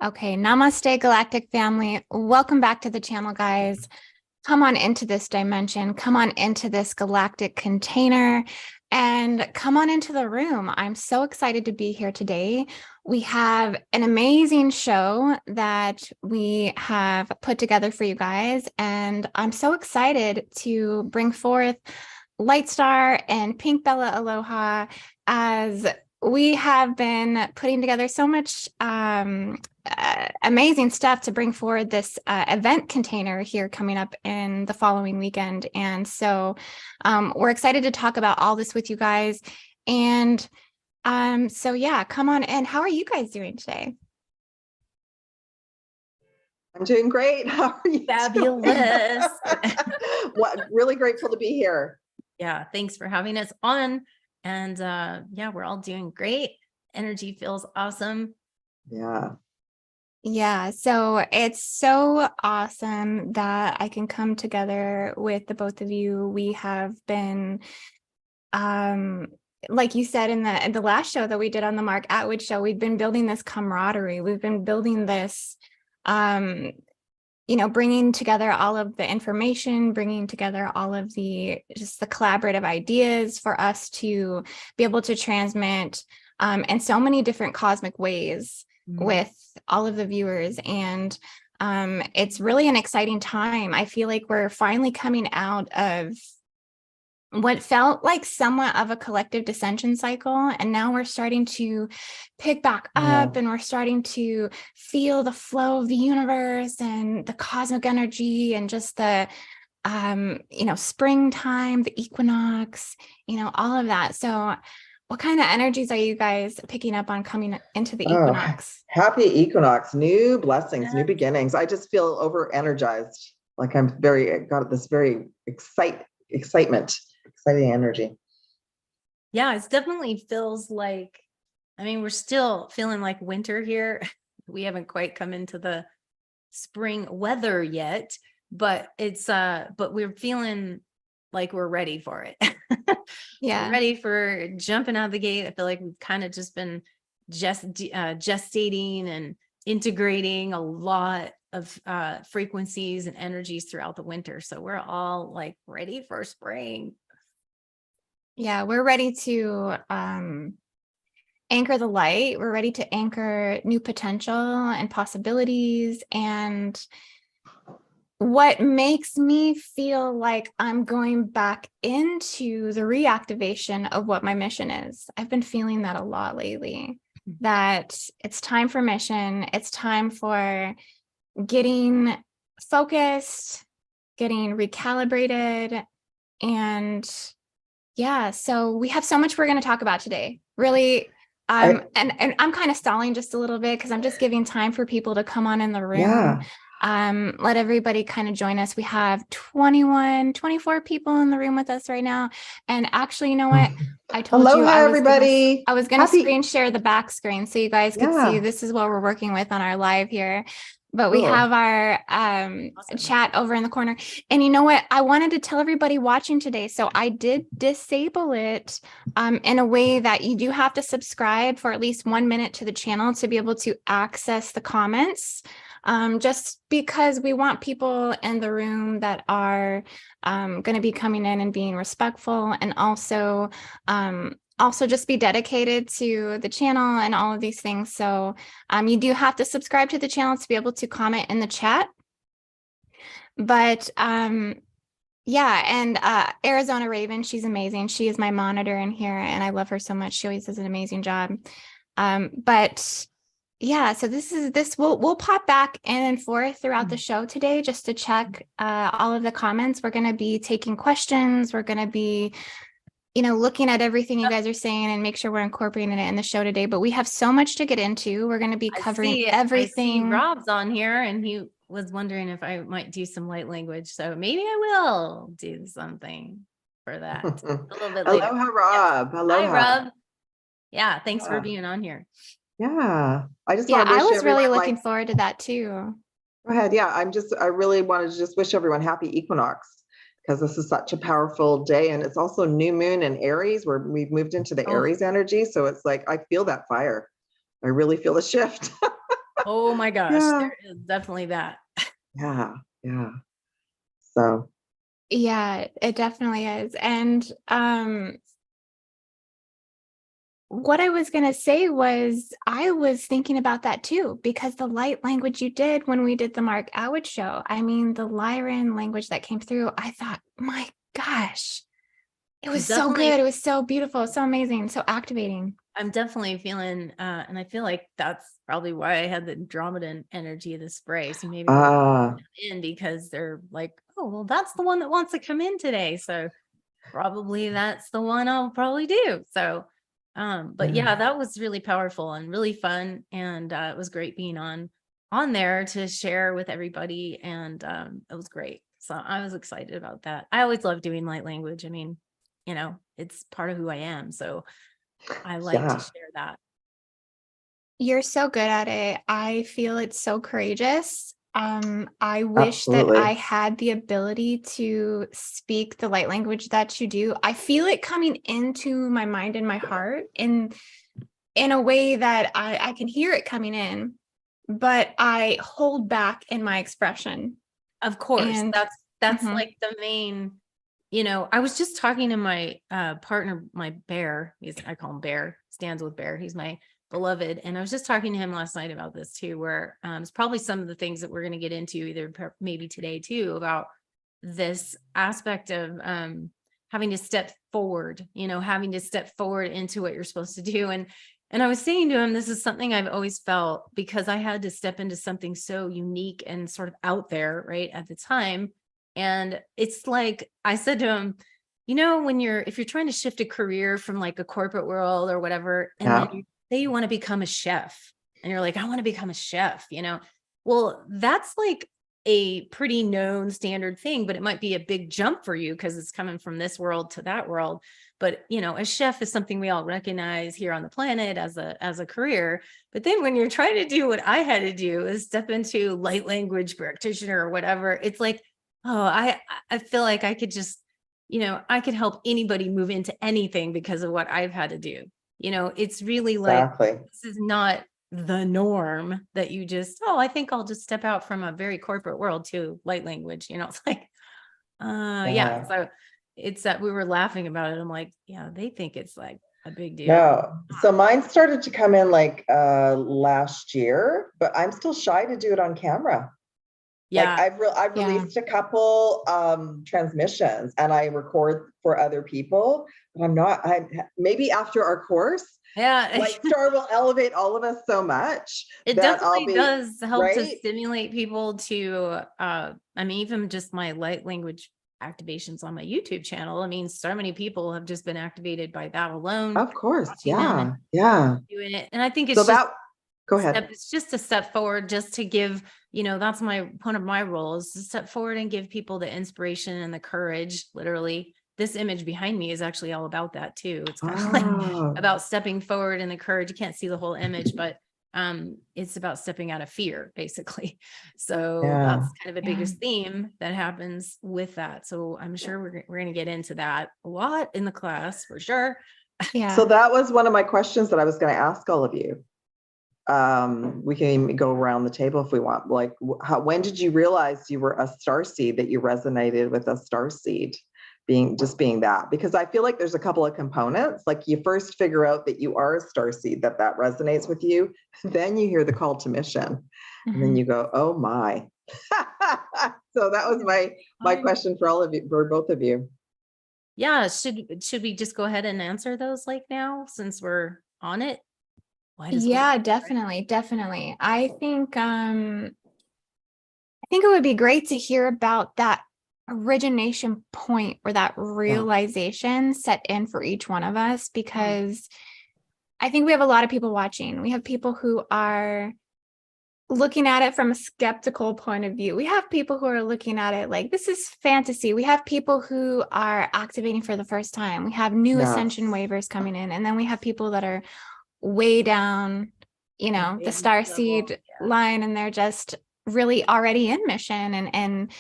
Okay, namaste, galactic family. Welcome back to the channel, guys. Come on into this dimension, come on into this galactic container, and come on into the room. I'm so excited to be here today. We have an amazing show that we have put together for you guys, and I'm so excited to bring forth Lightstar and Pink Bella Aloha as we have been putting together so much amazing stuff to bring forward this event container here coming up in the following weekend. And so we're excited to talk about all this with you guys. And so yeah, come on in. How are you guys doing today? I'm doing great. How are you? Fabulous. Really grateful to be here. Yeah, thanks for having us on. And yeah, we're all doing great. Energy feels awesome. Yeah, so it's so awesome that I can come together with the both of you. We have been, like you said in the last show that we did on the Mark Atwood show, we've been building this camaraderie. We've been building this, bringing together all of the information, bringing together all of the collaborative ideas for us to be able to transmit in so many different cosmic ways with all of the viewers. And it's really an exciting time. I feel like we're finally coming out of what felt like somewhat of a collective dissension cycle. And now we're starting to pick back up and we're starting to feel the flow of the universe and the cosmic energy and just the, springtime, the equinox, all of that. So what kind of energies are you guys picking up on coming into the equinox? Happy equinox, new blessings, new beginnings. I just feel over energized. Like got this very exciting energy. Yeah, it definitely feels like, we're still feeling like winter here. We haven't quite come into the spring weather yet, but but we're feeling like we're ready for it. Yeah. We're ready for jumping out of the gate. I feel like we've kind of just been gestating and integrating a lot of frequencies and energies throughout the winter. So we're all like ready for spring. Yeah, we're ready to anchor the light. We're ready to anchor new potential and possibilities. And what makes me feel like I'm going back into the reactivation of what my mission is. I've been feeling that a lot lately, that it's time for mission. It's time for getting focused, getting recalibrated. And yeah, so we have so much we're going to talk about today. Really, and I'm kind of stalling just a little bit because I'm just giving time for people to come on in the room. Yeah. Let everybody kind of join us. We have 24 people in the room with us right now. And actually, you know what? I told you everybody. I was going to screen share the back screen so you guys could see this is what we're working with on our live here. But we have our chat over in the corner. And you know what? I wanted to tell everybody watching today. So I did disable it in a way that you do have to subscribe for at least 1 minute to the channel to be able to access the comments. Just because we want people in the room that are going to be coming in and being respectful, and also just be dedicated to the channel and all of these things. So you do have to subscribe to the channel to be able to comment in the chat. But yeah, and Arizona Raven, she's amazing. She is my monitor in here and I love her so much. She always does an amazing job. But yeah, so we'll pop back in and forth throughout the show today just to check all of the comments. We're going to be taking questions. We're going to be, looking at everything you guys are saying and make sure we're incorporating it in the show today. But we have so much to get into. We're going to be covering everything. I see Rob's on here and he was wondering if I might do some light language. So maybe I will do something for that a little bit later. Aloha, Rob. Yeah. Aloha. Hi, Rob. Yeah, thanks for being on here. Yeah, I was really looking forward to that too. Go ahead. Yeah, I really wanted to just wish everyone happy equinox because this is such a powerful day. And it's also new moon in Aries where we've moved into the Aries energy. So it's like, I feel that fire. I really feel the shift. Oh my gosh, Yeah. there is definitely that. Yeah. Yeah. So Yeah, it definitely is. And what I was going to say was I was thinking about that too, because the light language you did when we did the Mark Atwood show, I mean, the Lyran language that came through, I thought, my gosh, it was so Definitely. good. It was so beautiful, so amazing, so activating. I'm definitely feeling, and I feel like that's probably why I had the Andromedan energy of the spray. So maybe we'll in because they're like, oh, well, that's the one that wants to come in today. So probably that's the one I'll probably do. So, but yeah, that was really powerful and really fun. And it was great being on there to share with everybody. And it was great. So I was excited about that. I always love doing light language. I mean, it's part of who I am. So I like to share that. You're so good at it. I feel it's so courageous. I wish that I had the ability to speak the light language that you do. I feel it coming into my mind and my heart in a way that I can hear it coming in, but I hold back in my expression. Of course, And that's like the main, I was just talking to my partner, my bear. I call him Bear, stands with Bear. He's my beloved. And I was just talking to him last night about this too, where it's probably some of the things that we're going to get into either maybe today too, about this aspect of having to step forward, having to step forward into what you're supposed to do. And I was saying to him, this is something I've always felt because I had to step into something so unique and sort of out there, right, at the time. And it's like, I said to him, if you're trying to shift a career from like a corporate world or whatever, and then you say you want to become a chef and you're like, I want to become a chef, well, that's like a pretty known standard thing, but it might be a big jump for you because it's coming from this world to that world. But, a chef is something we all recognize here on the planet as a career. But then when you're trying to do what I had to do is step into light language practitioner or whatever, it's like, oh, I feel like I could just, I could help anybody move into anything because of what I've had to do. It's really like, this is not the norm that you just, I think I'll just step out from a very corporate world to light language. It's like, yeah. So it's that we were laughing about it. I'm like, yeah, they think it's like a big deal. No. So mine started to come in like last year, but I'm still shy to do it on camera. Yeah. Like I've released a couple transmissions and I record for other people, but maybe after our course, Lightstar will elevate all of us so much. It definitely does help to stimulate people to, even just my light language activations on my YouTube channel. I mean, so many people have just been activated by that alone. Of course. Yeah. Yeah. Doing it. And I think it's go ahead. It's just a step forward just to give, that's one of my roles, to step forward and give people the inspiration and the courage. Literally, this image behind me is actually all about that too. It's kind of like about stepping forward and the courage. You can't see the whole image, but it's about stepping out of fear, basically. So that's kind of the biggest theme that happens with that. So I'm sure we're going to get into that a lot in the class for sure. Yeah. So that was one of my questions that I was going to ask all of you. We can even go around the table if we want. Like, when did you realize you were a starseed, that you resonated with a starseed? Being that, because I feel like there's a couple of components. Like, you first figure out that you are a starseed, that resonates with you. Then you hear the call to mission, and then you go, oh my. So that was my question for all of you, for both of you. Yeah. Should we just go ahead and answer those like now, since we're on it? Yeah, definitely. I think it would be great to hear about that origination point or that realization set in for each one of us, because I think we have a lot of people watching. We have people who are looking at it from a skeptical point of view. We have people who are looking at it like, this is fantasy. We have people who are activating for the first time. We have new ascension waivers coming in. And then we have people that are way down, the Starseed line, and they're just really already in mission and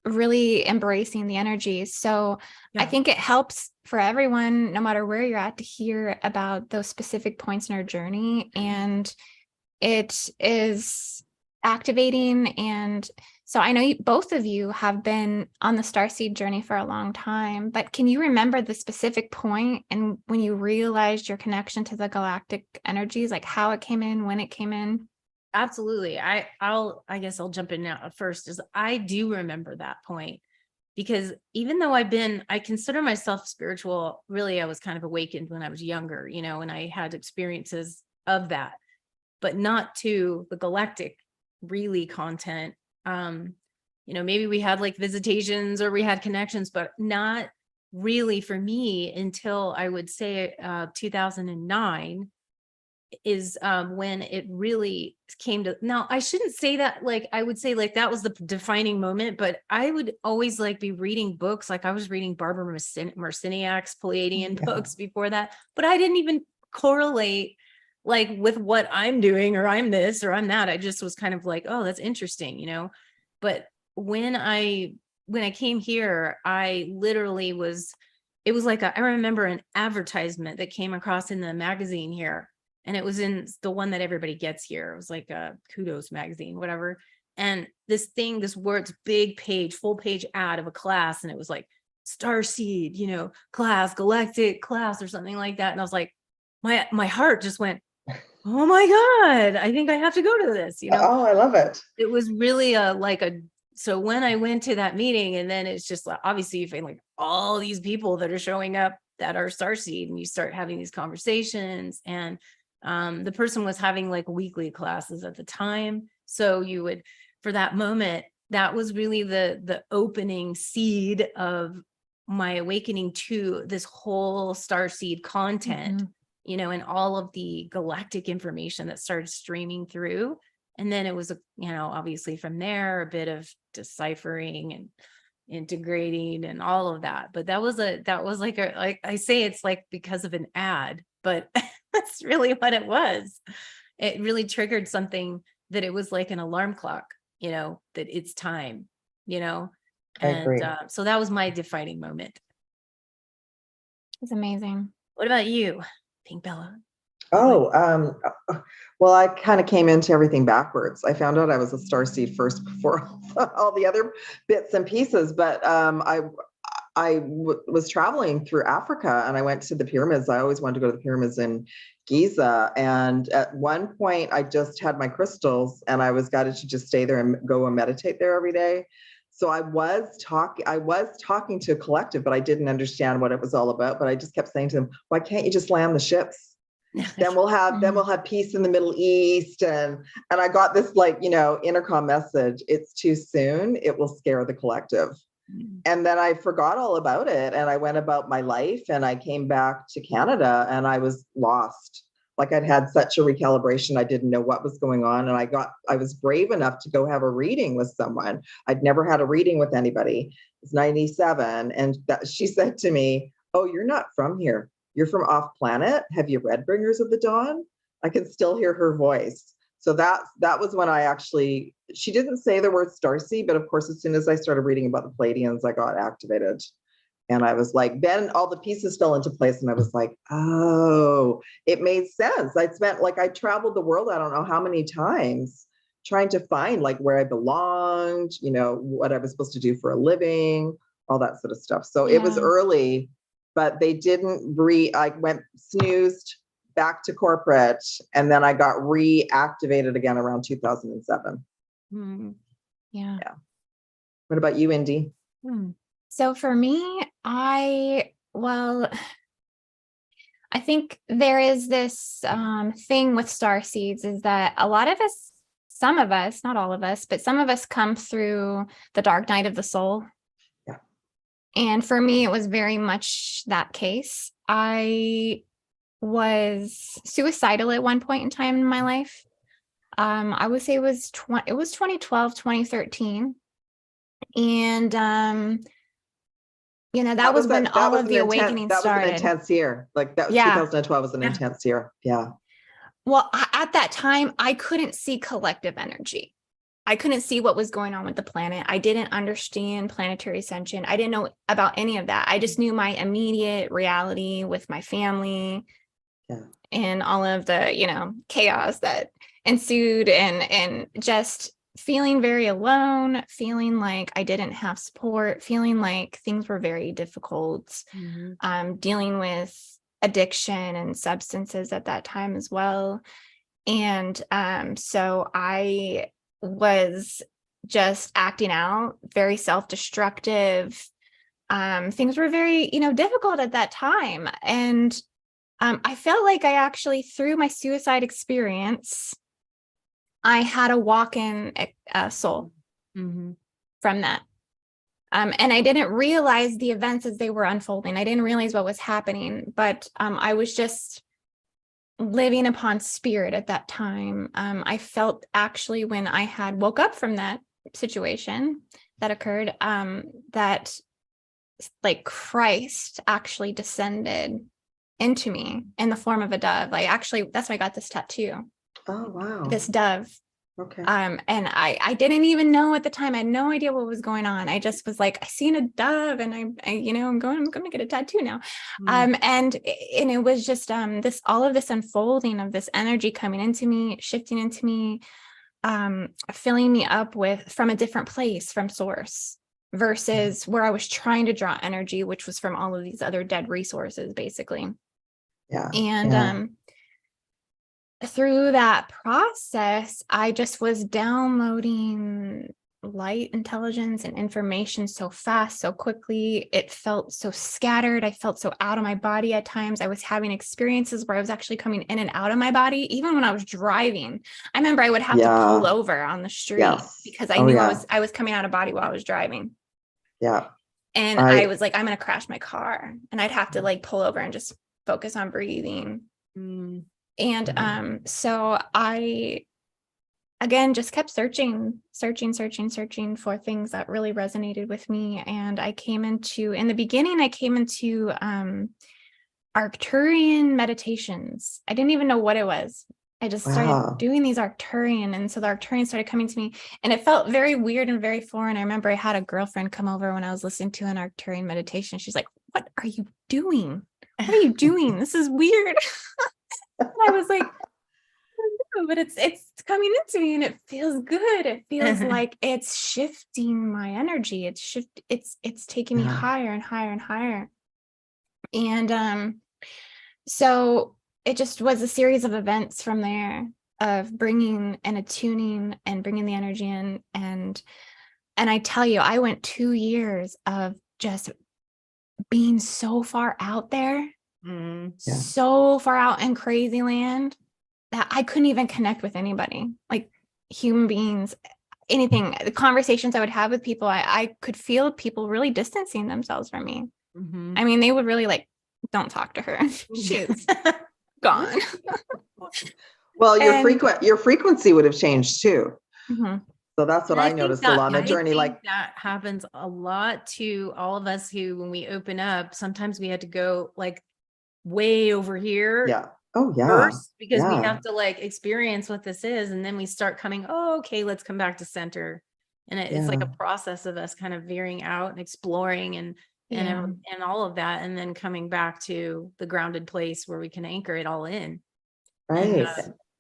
really embracing the energy. So I think it helps for everyone, no matter where you're at, to hear about those specific points in our journey and it is activating. And so I know both of you have been on the Starseed journey for a long time, but can you remember the specific point and when you realized your connection to the galactic energies, like how it came in, when it came in? Absolutely. I guess I'll jump in now first. Is I do remember that point, because even though I consider myself spiritual, really I was kind of awakened when I was younger, and I had experiences of that, but not to the galactic really content. Maybe we had like visitations or we had connections, but not really for me until I would say 2009 is when it really came to. Now I shouldn't say that, like I would say like that was the defining moment, but I would always like be reading books. Like I was reading Barbara Marciniak's Pleiadian books before that, but I didn't even correlate like with what I'm doing, or I'm this or I'm that. I just was kind of like, oh, that's interesting, but when I came here, I literally was, it was like I remember an advertisement that came across in the magazine here. And it was in the one that everybody gets here. It was like a Kudos magazine, whatever. And this word's big page, full page ad of a class. And it was like Starseed, class, galactic class or something like that. And I was like, my heart just went, oh my God, I think I have to go to this, Oh, I love it. It was really so when I went to that meeting, and then it's just like, obviously you feel like all these people that are showing up that are Starseed, and you start having these conversations, and the person was having like weekly classes at the time. So you would, for that moment, that was really the opening seed of my awakening to this whole Starseed content, and all of the galactic information that started streaming through. And then it was, obviously from there, a bit of deciphering and integrating and all of that. But that was like I say, it's like because of an ad, but that's really what it was. It really triggered something that it was like an alarm clock, that it's time, I agree. So that was my defining moment. It's amazing. What about you, Pink Bella? Oh, well, I kind of came into everything backwards. I found out I was a Starseed first before all the other bits and pieces, but I was traveling through Africa and I went to the pyramids. I always wanted to go to the pyramids in Giza. And at one point I just had my crystals and I was guided to just stay there and go and meditate there every day. So I was talking to a collective, but I didn't understand what it was all about. But I just kept saying to them, why can't you just land the ships? Then we'll have peace in the Middle East. And I got this intercom message. It's too soon. It will scare the collective. And then I forgot all about it. And I went about my life and I came back to Canada and I was lost. Like I'd had such a recalibration. I didn't know what was going on. And I was brave enough to go have a reading with someone. I'd never had a reading with anybody. It was 97. And she said to me, oh, you're not from here. You're from off planet. Have you read Bringers of the Dawn? I can still hear her voice. So that was when she didn't say the word Starseed, but of course, as soon as I started reading about the Pleiadians, I got activated. And I was like, then all the pieces fell into place. And I was like, oh, it made sense. I traveled the world, I don't know how many times, trying to find like where I belonged, what I was supposed to do for a living, all that sort of stuff. So It was early, but they didn't I went snoozed back to corporate, and then I got reactivated again around 2007. Yeah. What about you, Indy? So for me, I think there is this thing with Starseeds is that a lot of us, some of us, not all of us, but some of us come through the dark night of the soul. Yeah. And for me, it was very much that case. I was suicidal at one point in time in my life. I would say it was 2012, 2013. And, that was when all of the awakening started. That was an intense year. Like 2012 was an intense year. Yeah. Well, at that time, I couldn't see collective energy. I couldn't see what was going on with the planet. I didn't understand planetary ascension. I didn't know about any of that. I just knew my immediate reality with my family. in all of the, chaos that ensued, and just feeling very alone, feeling like I didn't have support, feeling like things were very difficult, dealing with addiction and substances at that time as well. And so I was just acting out, very self-destructive. Things were very, difficult at that time. And I felt like I actually, through my suicide experience, I had a walk-in soul from that. And I didn't realize the events as they were unfolding. I didn't realize what was happening, but I was just living upon spirit at that time. I felt actually when I had woke up from that situation that occurred, that like Christ actually descended into me in the form of a dove. Like, actually, that's why I got this tattoo. Oh, wow. This dove. Okay. And I didn't even know at the time. I had no idea what was going on. I just was like, I seen a dove, and I'm going to get a tattoo now. And it was just all of this unfolding of this energy coming into me, shifting into me, filling me up from a different place, from source, versus where I was trying to draw energy, which was from all of these other dead resources, basically. Yeah. And through that process, I just was downloading light intelligence and information so fast, so quickly. It felt so scattered. I felt so out of my body at times. I was having experiences where I was actually coming in and out of my body, even when I was driving. I remember I would have to pull over on the street because I knew I was coming out of body while I was driving. Yeah. And I was like, I'm going to crash my car. And I'd have to like pull over and just focus on breathing. And so I, again, just kept searching for things that really resonated with me. And in the beginning, I came into Arcturian meditations. I didn't even know what it was. I just started doing these Arcturian. And so the Arcturian started coming to me, and it felt very weird and very foreign. I remember I had a girlfriend come over when I was listening to an Arcturian meditation. She's like, "What are you doing? What are you doing? This is weird." And I was like, but it's coming into me, and it feels good. It feels like it's shifting my energy. It's taking me higher and higher and higher. And so it just was a series of events from there, of bringing and attuning and bringing the energy in. And I tell you, I went 2 years of just being so far out there, so far out in crazy land, that I couldn't even connect with anybody, like human beings, anything. The conversations I would have with people, I could feel people really distancing themselves from me. I mean, they would really like, don't talk to her. She's gone. Well, your frequency would have changed too. So that's what I noticed along the journey. Like, that happens a lot to all of us who, when we open up, sometimes we had to go like way over here. Yeah. Oh yeah. First, because we have to like experience what this is. And then we start coming, okay, let's come back to center. And it's like a process of us kind of veering out and exploring and all of that. And then coming back to the grounded place where we can anchor it all in. Right.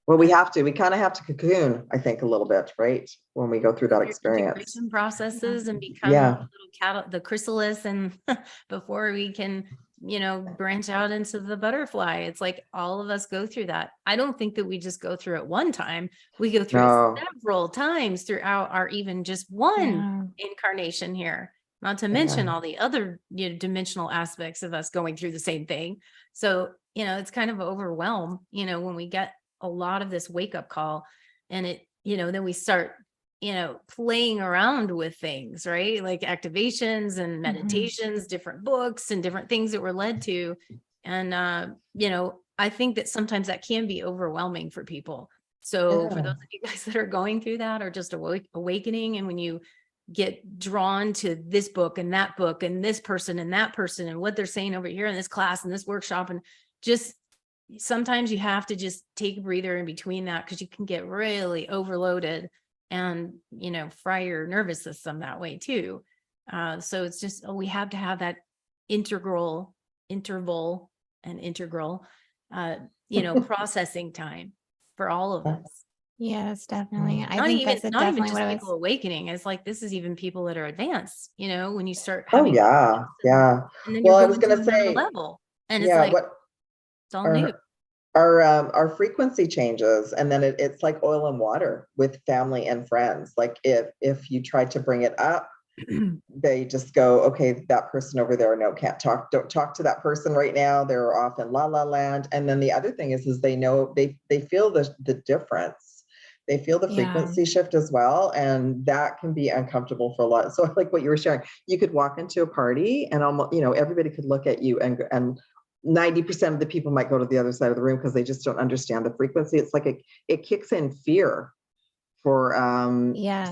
Well, we kind of have to cocoon, I think, a little bit, right? When we go through that experience. Integration processes and become the chrysalis, and before we can, branch out into the butterfly. It's like all of us go through that. I don't think that we just go through it one time. We go through it several times throughout our even just one incarnation here. Not to mention all the other dimensional aspects of us going through the same thing. So, it's kind of overwhelmed, when we get a lot of this wake up call, and it, then we start, playing around with things, right? Like activations and meditations, different books and different things that we're led to. And, I think that sometimes that can be overwhelming for people. So for those of you guys that are going through that, or just awakening, and when you get drawn to this book and that book and this person and that person and what they're saying over here in this class and this workshop, and just sometimes you have to just take a breather in between that, because you can get really overloaded and, fry your nervous system that way too. So it's just, we have to have that interval and integral processing time for all of us. Yes, definitely. I Not think even, that's not even definitely just what I people was. awakening. It's like, this is even people that are advanced, when you start Oh having, yeah, yeah. and then Well, you're I was going to gonna another say, level, and it's yeah, like, what it's all new. our frequency changes, and then it's like oil and water with family and friends. Like if you try to bring it up, they just go, okay, that person over there, no, can't talk, don't talk to that person right now, they're off in la la land. And then the other thing is they know, they feel the difference, they feel the frequency shift as well, and that can be uncomfortable for a lot. So like what you were sharing, you could walk into a party and almost, everybody could look at you, and 90% of the people might go to the other side of the room because they just don't understand the frequency. It's like it kicks in fear for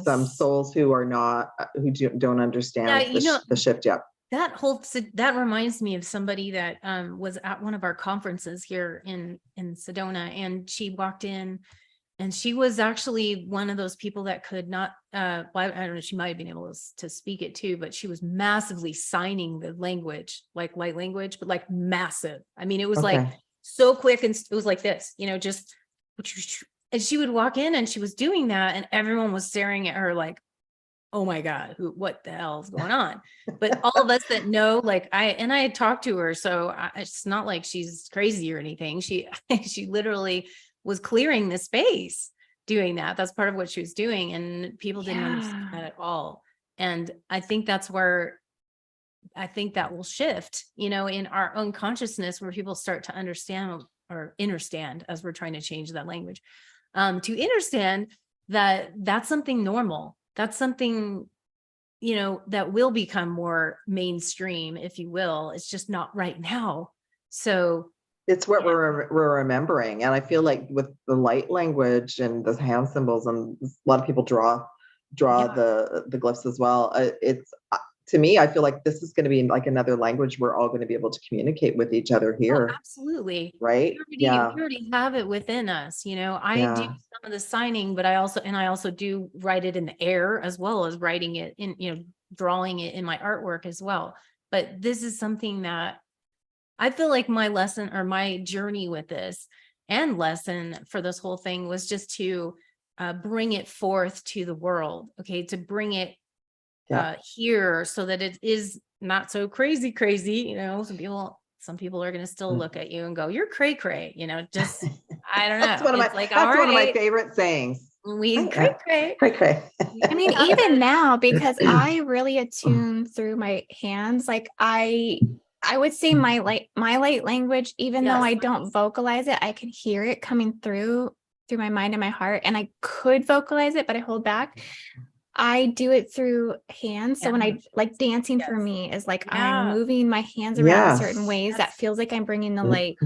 some souls who are not, who don't understand the shift yet. That reminds me of somebody that was at one of our conferences here in Sedona, and she walked in, and she was actually one of those people that could not, I don't know, she might have been able to speak it too, but she was massively signing the language, like light language, but like massive. I mean, it was like so quick, and it was like this, just, and she would walk in and she was doing that, and everyone was staring at her like, oh my God, what the hell is going on? But all of us that know, like I had talked to her, so it's not like she's crazy or anything. She literally was clearing the space doing that. That's part of what she was doing. And people didn't understand that at all. And I think that's where, I think that will shift, in our own consciousness, where people start to understand or understand, as we're trying to change that language, to understand that that's something normal. That's something, that will become more mainstream, if you will. It's just not right now. So it's what we're remembering. And I feel like with the light language and the hand symbols, and a lot of people draw the glyphs as well. It's, to me, I feel like this is going to be like another language we're all going to be able to communicate with each other here. Oh, absolutely. Right. We already have it within us. I do some of the signing, but I also do write it in the air, as well as writing it in, drawing it in my artwork as well. But this is something that I feel like my lesson, or my journey with this and lesson for this whole thing, was just to bring it forth to the world. Okay. To bring it here, so that it is not so crazy. Some people are going to still look at you and go, you're cray cray, just, I don't know. That's one of my favorite sayings. We cray cray. Cray cray. I mean, even now, because I really attune through my hands, like I would say my light language, even though I don't vocalize it, I can hear it coming through my mind and my heart, and I could vocalize it, but I hold back. I do it through hands. So when I like dancing, for me is like I'm moving my hands around certain ways that feels like I'm bringing the light.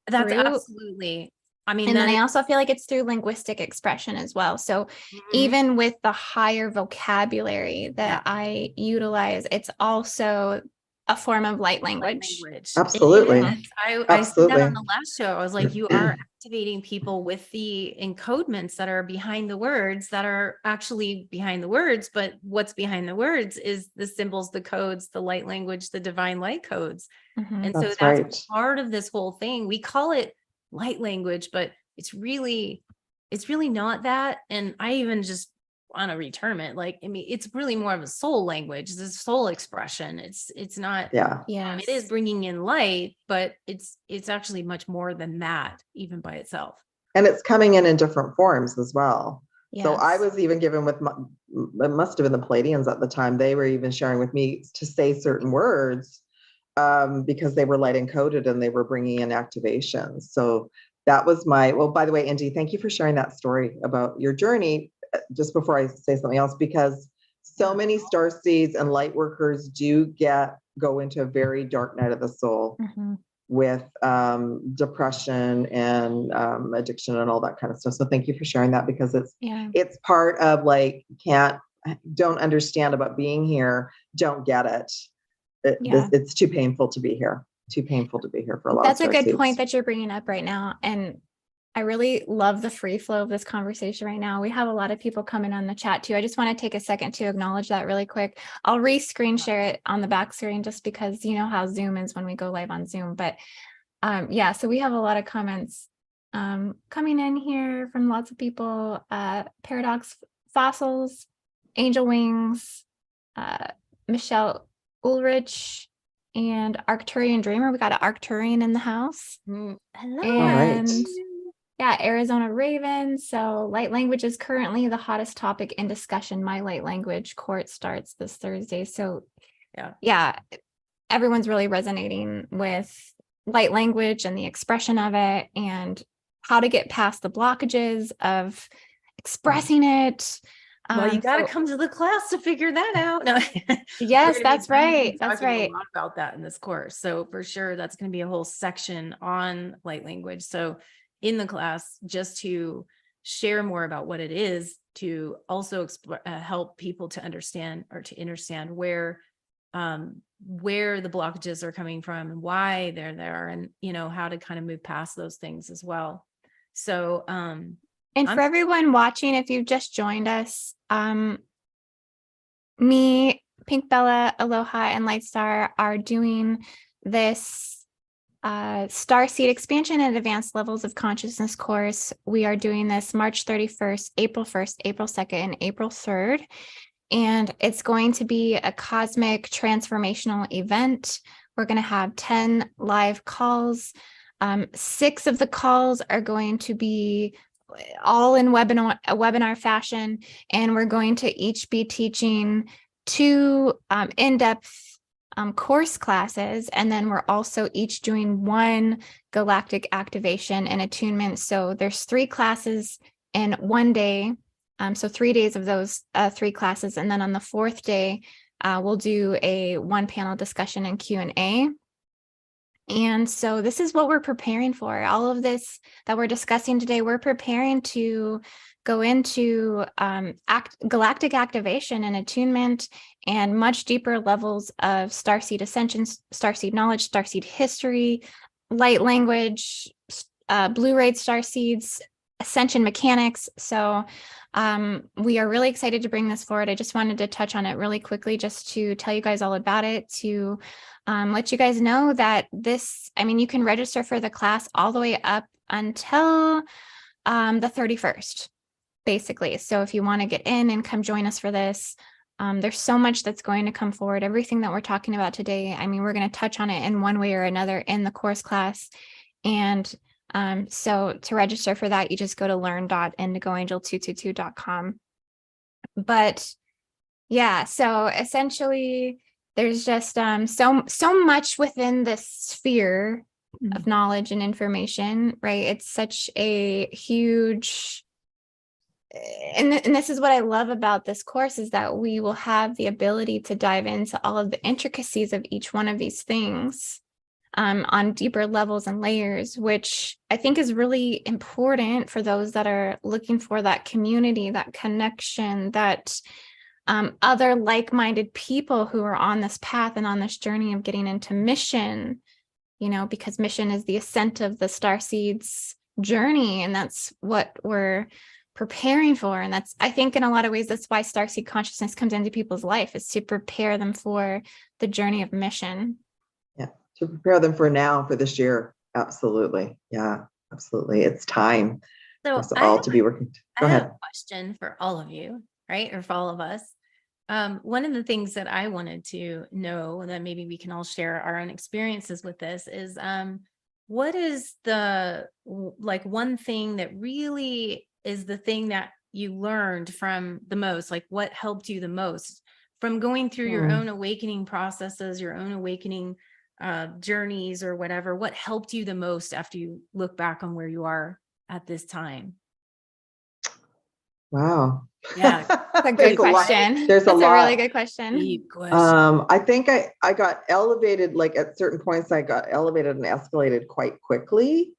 That's absolutely. I mean, and then I also feel like it's through linguistic expression as well. So even with the higher vocabulary that I utilize, it's also a form of light language. Absolutely. I said that on the last show. I was like, you are activating people with the encodements that are behind the words, that are actually behind the words. But what's behind the words is the symbols, the codes, the light language, the divine light codes. And so that's part of this whole thing. We call it light language, but it's really not that. And I even just want to reterm it. Like, I mean, it's really more of a soul language. It's a soul expression. It's not, it is bringing in light, but it's actually much more than that, even by itself. And it's coming in different forms as well. So I was even given with, it must have been the Palladians at the time, they were even sharing with me to say certain words because they were light encoded and they were bringing in activations. So that was well, by the way, Indy, thank you for sharing that story about your journey. Just before I say something else, because so many starseeds and light workers do go into a very dark night of the soul with depression and addiction and all that kind of stuff. So thank you for sharing that, because it's part of like, don't understand about being here, don't get it. It's too painful to be here. Too painful to be here for a lot. That's a good point that you're bringing up right now, and I really love the free flow of this conversation right now. We have a lot of people coming on the chat too. I just want to take a second to acknowledge that really quick. I'll re-screen share it on the back screen, just because you know how Zoom is when we go live on Zoom. But yeah, so we have a lot of comments coming in here from lots of people. Paradox Fossils, Angel Wings, Michelle Ulrich, and Arcturian Dreamer. We got an Arcturian in the house. Hello. And yeah, Arizona Raven. So light language is currently the hottest topic in discussion. My light language court starts this Thursday. So yeah, everyone's really resonating with light language and the expression of it and how to get past the blockages of expressing it. Well, you got to come to the class to figure that out. No. Yes, that's right. That's right. A lot about that in this course. So for sure, that's going to be a whole section on light language. So in the class, just to share more about what it is, to also help people to understand where the blockages are coming from and why they're there, and how to kind of move past those things as well. So and for everyone watching, if you've just joined us, me, Pink Bella, Aloha, and Lightstar are doing this Starseed Expansion and Advanced Levels of Consciousness course. We are doing this March 31st, April 1st, April 2nd, and April 3rd. And it's going to be a cosmic transformational event. We're going to have 10 live calls. 6 of the calls are going to be all in webinar fashion, and we're going to each be teaching 2 in-depth course classes, and then we're also each doing 1 galactic activation and attunement. So there's 3 classes in 1 day, so 3 days of those 3 classes, and then on the 4th day we'll do a 1 panel discussion and Q&A. And so this is what we're preparing for. All of this that we're discussing today, we're preparing to go into galactic activation and attunement and much deeper levels of Starseed ascension, Starseed knowledge, Starseed history, light language, blue-rayed Starseeds, ascension mechanics. So we are really excited to bring this forward. I just wanted to touch on it really quickly just to tell you guys all about it, to let you guys know that this, you can register for the class all the way up until the 31st, basically. So if you want to get in and come join us for this, there's so much that's going to come forward. Everything that we're talking about today, we're going to touch on it in one way or another in the course class. And so to register for that, you just go to learn.indigoangel222.com. But yeah, so essentially there's just so much within this sphere of knowledge and information, right? It's such a huge, and this is what I love about this course, is that we will have the ability to dive into all of the intricacies of each one of these things on deeper levels and layers, which I think is really important for those that are looking for that community, that connection, that other like-minded people who are on this path and on this journey of getting into mission, because mission is the ascent of the Starseeds journey, and that's what we're preparing for. And that's, I think, in a lot of ways, that's why Starseed consciousness comes into people's life, is to prepare them for the journey of mission. Yeah, to prepare them for now, for this year. Absolutely. Yeah, absolutely. It's time for us all to be working. Go ahead. I have a question for all of you, right? Or for all of us. One of the things that I wanted to know, that maybe we can all share our own experiences with this, is what is the one thing that really is the thing that you learned from the most? Like, what helped you the most from going through your own awakening processes, your own awakening journeys or whatever? What helped you the most after you look back on where you are at this time? Wow. Yeah, that's a good question. That's a really good question. Deep question. I think I got elevated, at certain points, I got elevated and escalated quite quickly.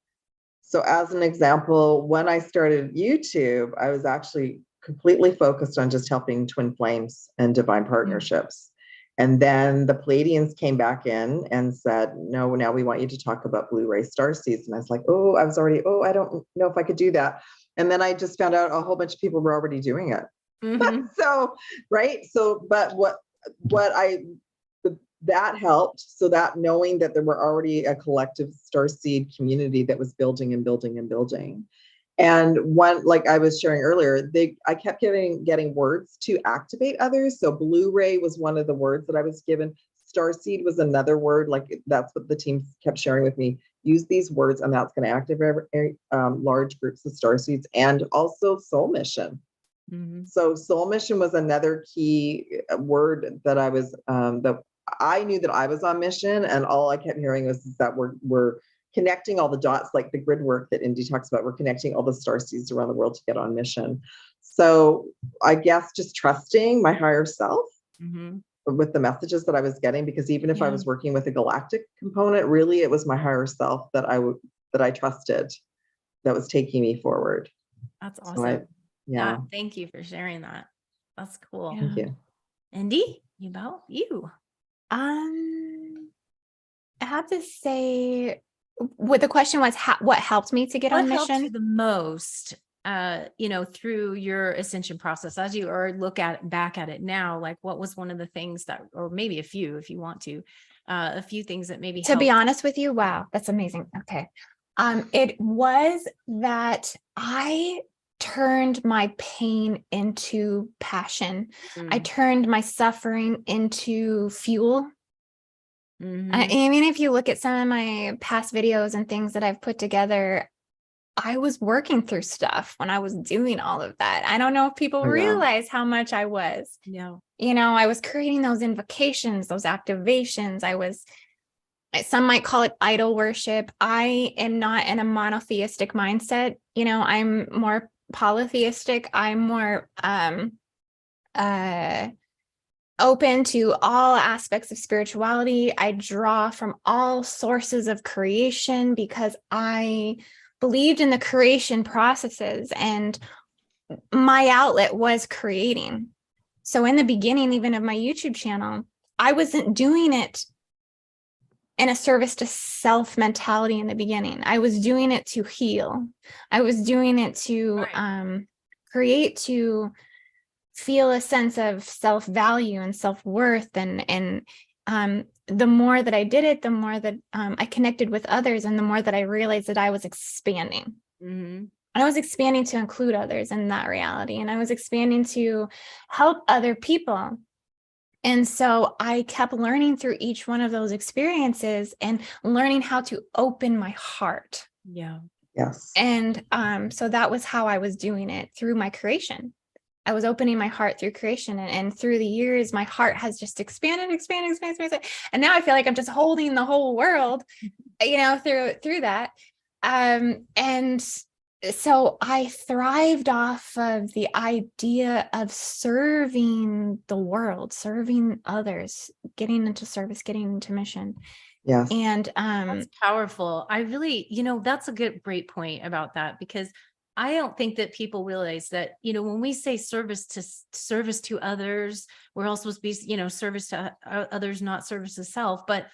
So as an example, when I started YouTube, I was actually completely focused on just helping twin flames and divine partnerships. And then the Pleiadians came back in and said, no, now we want you to talk about Blu-ray Starseeds. And I was like, I don't know if I could do that. And then I just found out a whole bunch of people were already doing it. So, right. So, but that helped. So that knowing that there were already a collective Starseed community that was building and building and building. And one, like I was sharing earlier, I kept getting words to activate others. So Blu-ray was one of the words that I was given. Starseed was another word. Like that's what the team kept sharing with me. Use these words, and that's going to activate large groups of Starseeds, and also soul mission. Mm-hmm. So soul mission was another key word that I was that I knew that I was on mission, and all I kept hearing was that we're connecting all the dots, like the grid work that Indy talks about. We're connecting all the Starseeds around the world to get on mission. So I guess just trusting my higher self with the messages that I was getting, because even if I was working with a galactic component, really it was my higher self that I trusted that was taking me forward. That's awesome. So thank you for sharing that. That's cool. Thank you. Indy, about you. I have to say, what the question was, what helped me to get on mission? What helped you the most, through your ascension process, as you look back at it now? Like, what was one of the things that, or maybe a few, if you want to, a few things that maybe to be honest with you? Wow, that's amazing. Okay. It was that I turned my pain into passion. I turned my suffering into fuel. I mean, if you look at some of my past videos and things that I've put together, I was working through stuff when I was doing all of that. I don't know if people realize how much I was. Yeah. I was creating those invocations, those activations. Some might call it idol worship. I am not in a monotheistic mindset. I'm more polytheistic. I'm more open to all aspects of spirituality. I draw from all sources of creation because I believed in the creation processes, and my outlet was creating. So in the beginning, even of my YouTube channel, I wasn't doing it in a service to self mentality in the beginning. I was doing it to heal. I was doing it to create, to feel a sense of self-value and self-worth. And the more that I did it, the more that I connected with others, and the more that I realized that I was expanding. And I was expanding to include others in that reality. And I was expanding to help other people. And so I kept learning through each one of those experiences and learning how to open my heart. Yeah. Yes. And so that was how I was doing it, through my creation. I was opening my heart through creation, and through the years, my heart has just expanded. And now I feel like I'm just holding the whole world, through that. And so I thrived off of the idea of serving the world, serving others, getting into service, getting into mission. Yes. And that's powerful. I really, that's a great point about that, because I don't think that people realize that, when we say service to others, we're all supposed to be, service to others, not service to self. But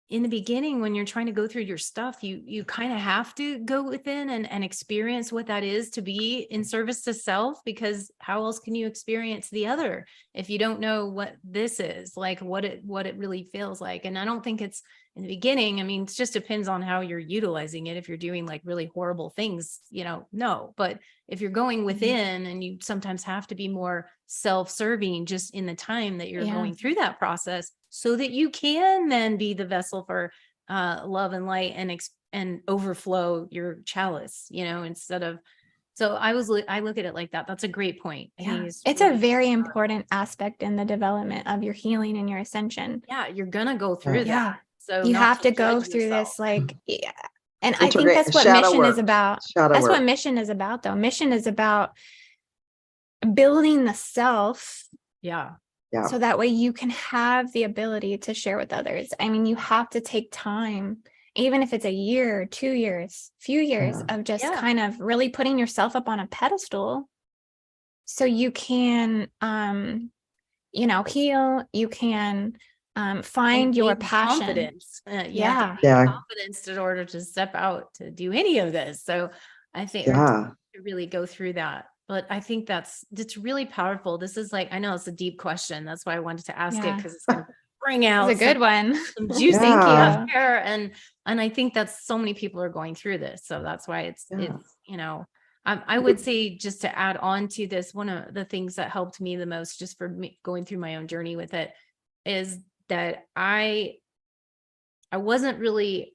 in the beginning, when you're trying to go through your stuff, you kind of have to go within and experience what that is to be in service to self, because how else can you experience the other if you don't know what this is, like what it really feels like? And I don't think it's in the beginning. I mean, it just depends on how you're utilizing it. If you're doing like really horrible things, no. But if you're going within, and you sometimes have to be more self-serving just in the time that you're going through that process, so that you can then be the vessel for love and light and overflow your chalice, instead of. So I look at it like that. That's a great point. Yeah. It's a very important aspect in the development of your healing and your ascension. Yeah, you're gonna go through that. So you have to go through this, like, and I think that's what mission is about. That's what mission is about, though. Mission is about building the self. Yeah. So that way you can have the ability to share with others. I mean, you have to take time, even if it's a year, 2 years, few years of just kind of really putting yourself up on a pedestal, so you can, heal, you can find your passion. Confidence. Confidence in order to step out to do any of this. So I think to really go through that. But I think it's really powerful. This is like, I know it's a deep question. That's why I wanted to ask it, because it's going to bring out a good one. some juicy Yeah. stuff here. And I think that's so many people are going through this. So that's why it's, you know, I would say, just to add on to this, one of the things that helped me the most, just for me going through my own journey with it, is that I wasn't really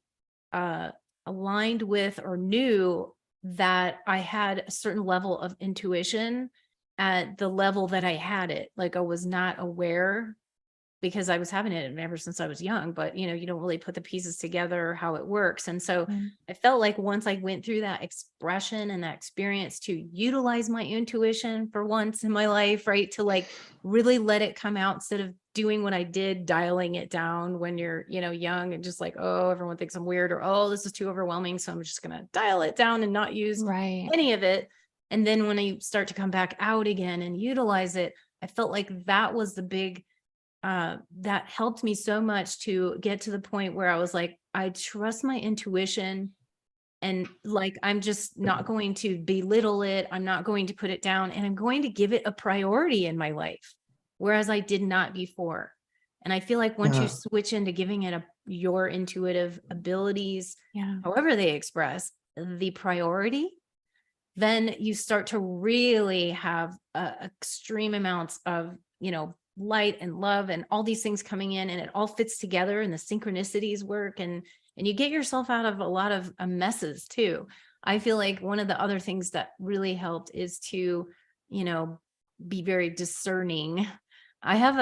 aligned with or knew that I had a certain level of intuition at the level that I had it. Like, I was not aware, because I was having it ever since I was young, but you know, you don't really put the pieces together how it works. And so I felt like once I went through that expression and that experience to utilize my intuition for once in my life, right, to like really let it come out instead of doing what I did, dialing it down when you're, you know, young and just like, oh, everyone thinks I'm weird, or, oh, this is too overwhelming, so I'm just going to dial it down and not use any of it. And then when I start to come back out again and utilize it, I felt like that was the big that helped me so much to get to the point where I was like, I trust my intuition, and like, I'm just not going to belittle it. I'm not going to put it down, and I'm going to give it a priority in my life, whereas I did not before. And I feel like once you switch into giving it your intuitive abilities, however they express, the priority, then you start to really have extreme amounts of, you know, light and love and all these things coming in, and it all fits together, and the synchronicities work, and you get yourself out of a lot of messes too. I feel like one of the other things that really helped is to, you know, be very discerning. I have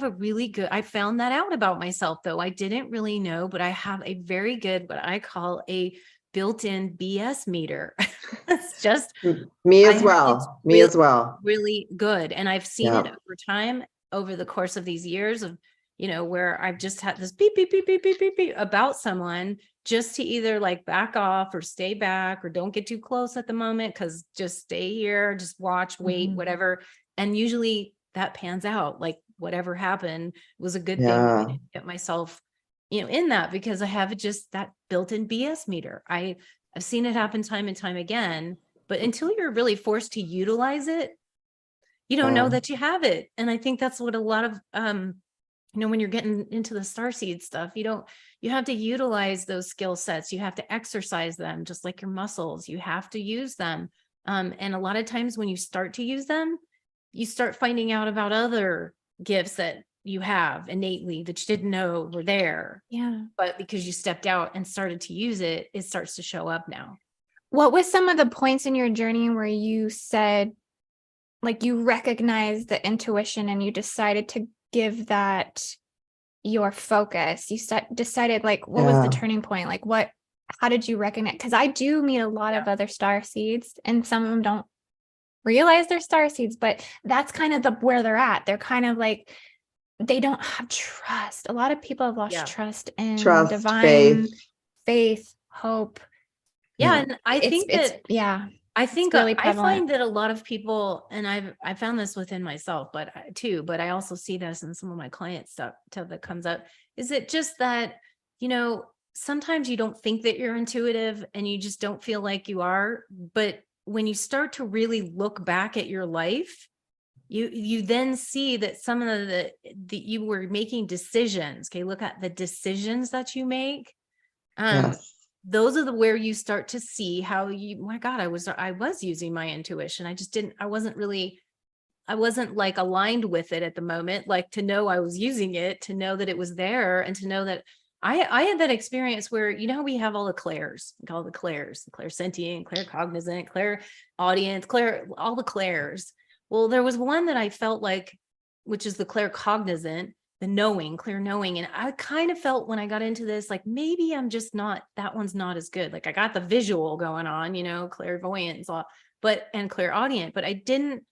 a really good, I found that out about myself, though. I didn't really know, but I have a very good, what I call a built-in BS meter. It's just me as well. Me as well. Really good. And I've seen it over time, over the course of these years of, you know, where I've just had this beep, beep, beep, beep, beep, beep, beep about someone, just to either like back off or stay back, or don't get too close at the moment, because just stay here, just watch, wait, whatever. And usually that pans out. Like, whatever happened was a good thing. I didn't get myself, you know, in that, because I have just that built-in BS meter. I've seen it happen time and time again, but until you're really forced to utilize it, you don't know that you have it. And I think that's what a lot of, you know, when you're getting into the Starseed stuff, you have to utilize those skill sets. You have to exercise them, just like your muscles. You have to use them. And a lot of times when you start to use them, you start finding out about other gifts that you have innately that you didn't know were there. But because you stepped out and started to use it, it starts to show up now. What was some of the points in your journey where you said, like, you recognized the intuition and you decided to give that your focus? You decided, like, what was the turning point? Like, how did you recognize? Because I do meet a lot of other Starseeds, and some of them don't realize they're Starseeds, but that's kind of where they're at. They're kind of like, they don't have trust. A lot of people have lost trust in divine faith, hope. And I think that, I think really I find that a lot of people, and I found this within myself, but I also see this in some of my client stuff that comes up, is it just that, you know, sometimes you don't think that you're intuitive and you just don't feel like you are. But when you start to really look back at your life, you then see that some of the you were making decisions. Okay. Look at the decisions that you make. Those are where you start to see how my God, I was using my intuition. I wasn't like aligned with it at the moment, like to know I was using it, to know that it was there, and to know that I had that experience where, you know, we have all the clairs, we call the clairs, clairsentient, claircognizant, clairaudience, all the clairs. Well, there was one that I felt like, which is the claircognizant, the clear knowing. And I kind of felt when I got into this, like, maybe I'm just not, that one's not as good. Like, I got the visual going on, you know, clairvoyance, and clairaudient, but I didn't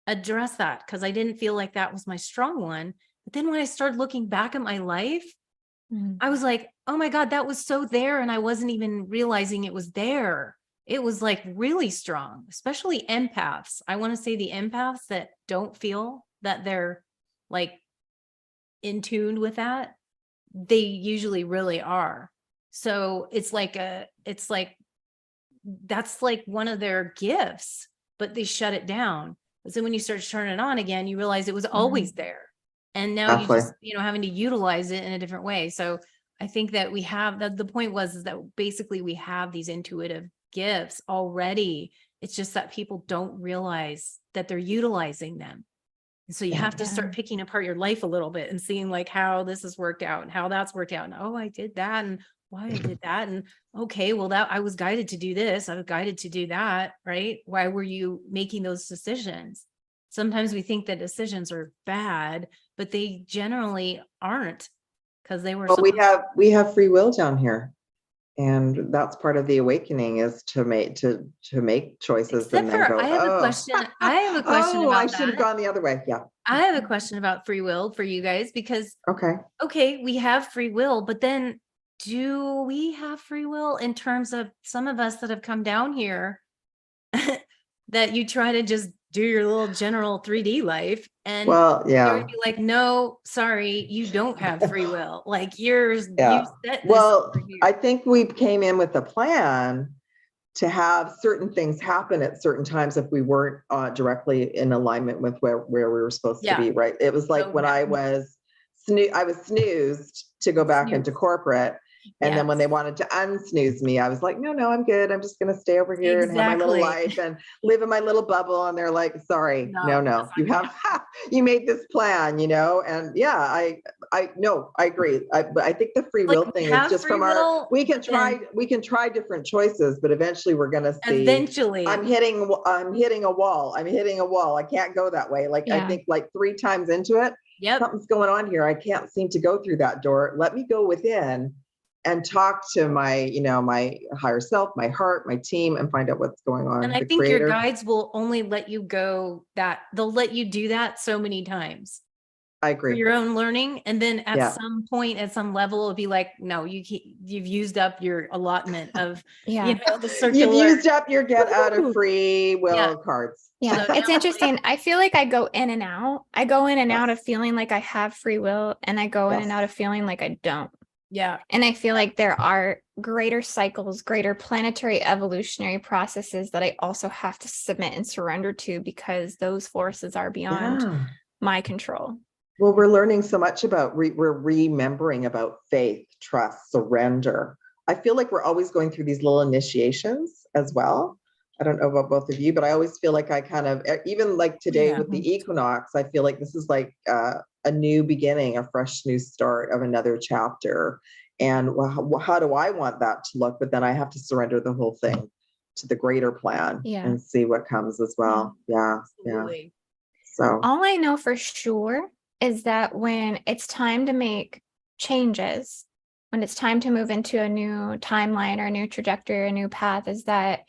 address that because I didn't feel like that was my strong one. But then when I started looking back at my life, I was like, oh my God, that was so there. And I wasn't even realizing it was there. It was like really strong, especially empaths. I want to say the empaths that don't feel that they're like in tune with that, they usually really are. So it's like that's like one of their gifts, but they shut it down. But then when you start to turn it on again, you realize it was always there. And now you just, having to utilize it in a different way. So I think that we have the point is that basically we have these intuitive gifts already. It's just that people don't realize that they're utilizing them. And so you have to start picking apart your life a little bit and seeing like how this has worked out and how that's worked out. And oh, I did that and why I did that. And okay, well, that I was guided to do this. I was guided to do that, right? Why were you making those decisions? Sometimes we think that decisions are bad, but they generally aren't, because they were. Well, we have free will down here, and that's part of the awakening, is to make choices. Except and then for, go, I have a question about I should have gone the other way. Yeah, I have a question about free will for you guys, because okay, we have free will, but then do we have free will in terms of some of us that have come down here that you try to just do your little general 3D life, and well, yeah, they're be like, no, sorry, you don't have free will. Like you set this. Well, I think we came in with a plan to have certain things happen at certain times if we weren't directly in alignment with where we were supposed to be, right? It was like when I was snoozed to go back into corporate. And then when they wanted to unsnooze me, I was like, no, I'm good. I'm just going to stay over here and have my little life and live in my little bubble. And they're like, sorry, no, you made this plan, and I agree. But I think the free will thing is just from we can try different choices, but eventually we're going to see, I'm hitting a wall. I can't go that way. I think 3 times into it, something's going on here. I can't seem to go through that door. Let me go within and talk to my, my higher self, my heart, my team, and find out what's going on. And I think your guides will only let you go they'll let you do that so many times. I agree. For your own learning. And then at some point, at some level, it'll be like, no, you've used up your allotment of, the circular. You've used up your get out of free will cards. Yeah, So it's interesting. I feel like I go in and out. I go in and out of feeling like I have free will, and I go in and out of feeling like I don't. Yeah. And I feel like there are greater cycles, greater planetary evolutionary processes that I also have to submit and surrender to, because those forces are beyond my control. Well, we're learning so much about, we're remembering about faith, trust, surrender. I feel like we're always going through these little initiations as well. I don't know about both of you, but I always feel like I kind of, even like today with the equinox, I feel like this is like a new beginning, a fresh new start of another chapter. And how do I want that to look? But then I have to surrender the whole thing to the greater plan and see what comes as well. Yeah. So all I know for sure is that when it's time to make changes, when it's time to move into a new timeline or a new trajectory, a new path, is that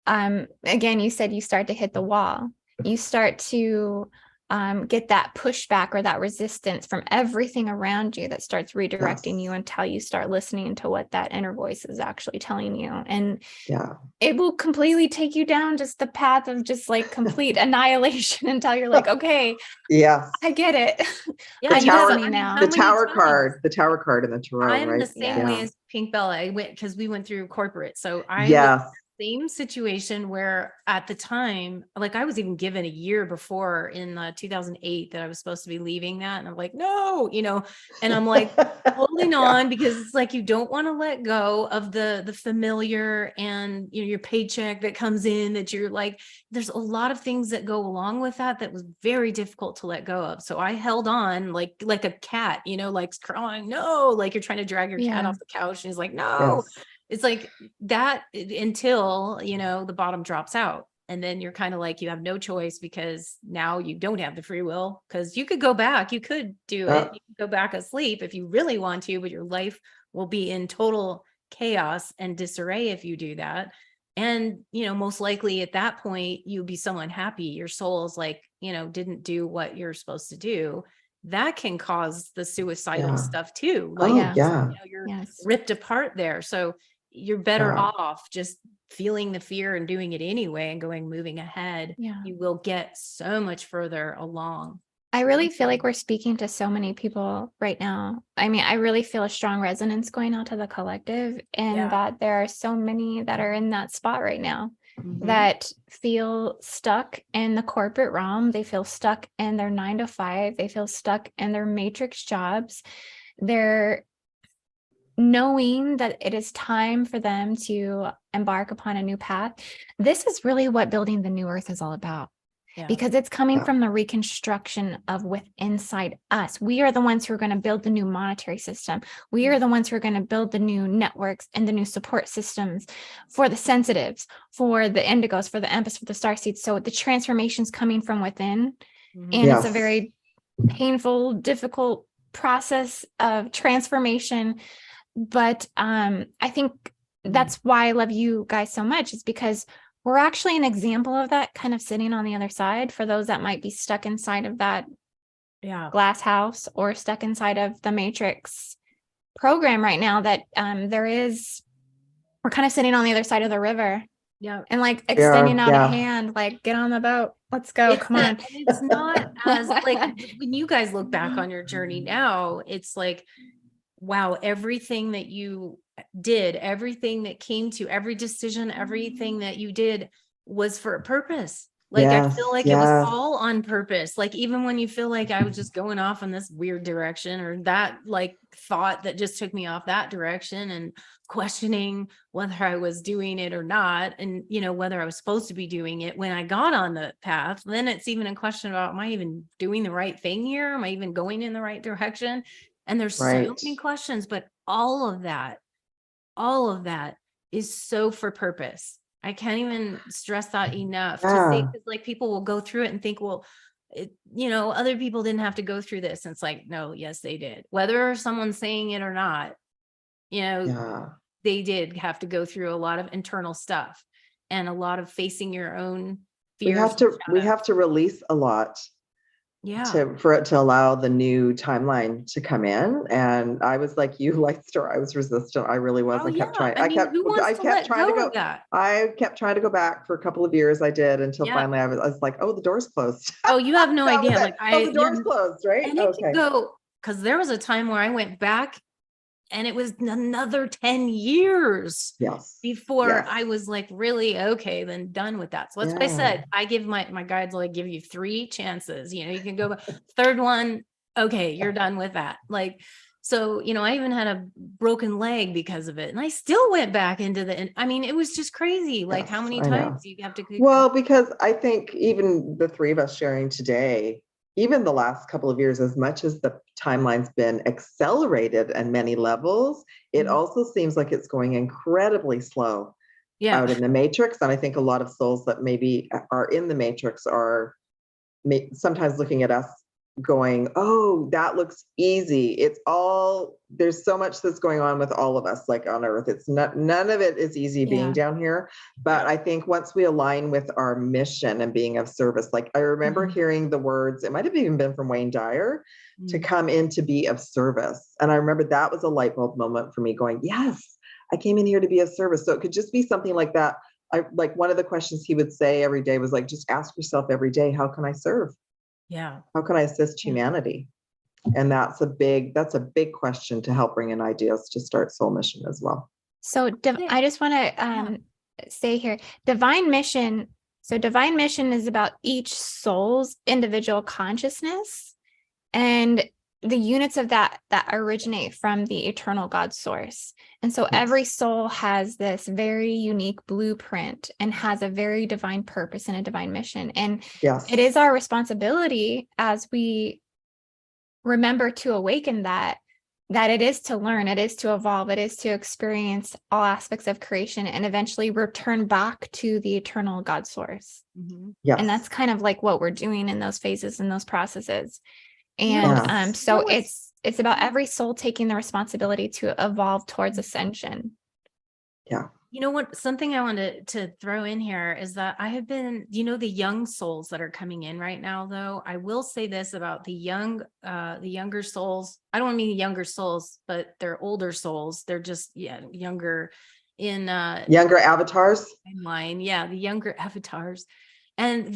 again, you said you start to hit the wall. You start to get that pushback or that resistance from everything around you that starts redirecting you until you start listening to what that inner voice is actually telling you. And it will completely take you down just the path of just like complete annihilation until you're like, okay, I get it. Yeah, the tower card in the tarot. I'm the same way as Pink Bella. I went because we went through corporate. So I same situation where at the time, like I was even given a year before in 2008 that I was supposed to be leaving that. And I'm like, no, and I'm like holding on because it's like, you don't want to let go of the familiar and your paycheck that comes in, that you're like, there's a lot of things that go along with that was very difficult to let go of. So I held on like a cat, like crawling, no, like you're trying to drag your cat off the couch and he's like, no. It's like that until, the bottom drops out. And then you're kind of like, you have no choice, because now you don't have the free will, because you could go back, you could do it. You could go back asleep if you really want to, but your life will be in total chaos and disarray if you do that. And, most likely at that point, you'll be so unhappy. Your soul is like, didn't do what you're supposed to do. That can cause the suicidal stuff too. Like, you're ripped apart there. So you're better off just feeling the fear and doing it anyway and moving ahead. You will get so much further along. I really feel like we're speaking to so many people right now. I mean, I really feel a strong resonance going out to the collective, and that there are so many that are in that spot right now. that feel stuck in the corporate realm. They feel stuck in their 9 to 5. They feel stuck in their matrix jobs. They're knowing that it is time for them to embark upon a new path. This is really what building the new earth is all about. Because it's coming from the reconstruction of inside us. We are the ones who are going to build the new monetary system. We are the ones who are going to build the new networks and the new support systems for the sensitives, for the indigos, for the empaths, for the starseeds. So the transformation's coming from within. And it's a very painful, difficult process of transformation. But I think that's why I love you guys so much, is because we're actually an example of that, kind of sitting on the other side for those that might be stuck inside of that glass house or stuck inside of the matrix program right now, that we're kind of sitting on the other side of the river. And like extending out a hand, like, get on the boat. Let's go. Come on. It's not as like when you guys look back on your journey now, it's like, wow, everything that you did, everything that came to, every decision, everything that you did was for a purpose. Like, I feel like it was all on purpose. Like, even when you feel like I was just going off in this weird direction, or that like thought that just took me off that direction, and questioning whether I was doing it or not, and, you know, whether I was supposed to be doing it, when I got on the path, then it's even a question about, am I even doing the right thing here? Am I even going in the right direction? And there's so many questions, but all of that is so for purpose. I can't even stress that enough to say, because like people will go through it and think, well, you know, other people didn't have to go through this. And it's like, no, yes, they did. Whether someone's saying it or not, you know, they did have to go through a lot of internal stuff and a lot of facing your own fears. We have to release a lot. For it to allow the new timeline to come in. And I was like you, Lightstar, I was resistant. I really was. I kept trying. I kept trying to go. I kept trying to go back for a couple of years. I did, until finally I was like, oh, the door's closed. Oh, you have no idea. Like, the door's closed, right? And it could go, because there was a time where I went back, and it was another 10 years before I was like, really, okay, then done with that. So that's what I said. I give my guides, like, give you 3 chances. You know, you can go, third one, okay, you're done with that. Like, so, you know, I even had a broken leg because of it. And I still went back into I mean, it was just crazy. Like, how many times do you have to go? Well, because I think even the 3 of us sharing today, even the last couple of years, as much as the timeline's been accelerated on many levels, it also seems like it's going incredibly slow out in the matrix. And I think a lot of souls that maybe are in the matrix are sometimes looking at us going, oh, that looks easy. There's so much that's going on with all of us, like on earth. It's none of it is easy being down here. But I think once we align with our mission and being of service, like I remember hearing the words, it might've even been from Wayne Dyer, to come in to be of service. And I remember that was a light bulb moment for me, going, yes, I came in here to be of service. So it could just be something like that. Like one of the questions he would say every day was like, just ask yourself every day, how can I serve? How can I assist humanity? And that's a big question to help bring in ideas to start soul mission as well. So I just want to say here, divine mission. So divine mission is about each soul's individual consciousness and the units of that originate from the eternal God source. And so every soul has this very unique blueprint and has a very divine purpose and a divine mission. And it is our responsibility, as we remember to awaken that it is to learn, it is to evolve, it is to experience all aspects of creation and eventually return back to the eternal God source. And that's kind of like what we're doing in those phases and those processes. And so it's about every soul taking the responsibility to evolve towards ascension. You know what, something I wanted to throw in here is that I have been, you know, the young souls that are coming in right now, though, I will say this about the younger souls. I don't mean the younger souls, but they're older souls. They're just, younger in younger avatars. The younger avatars. And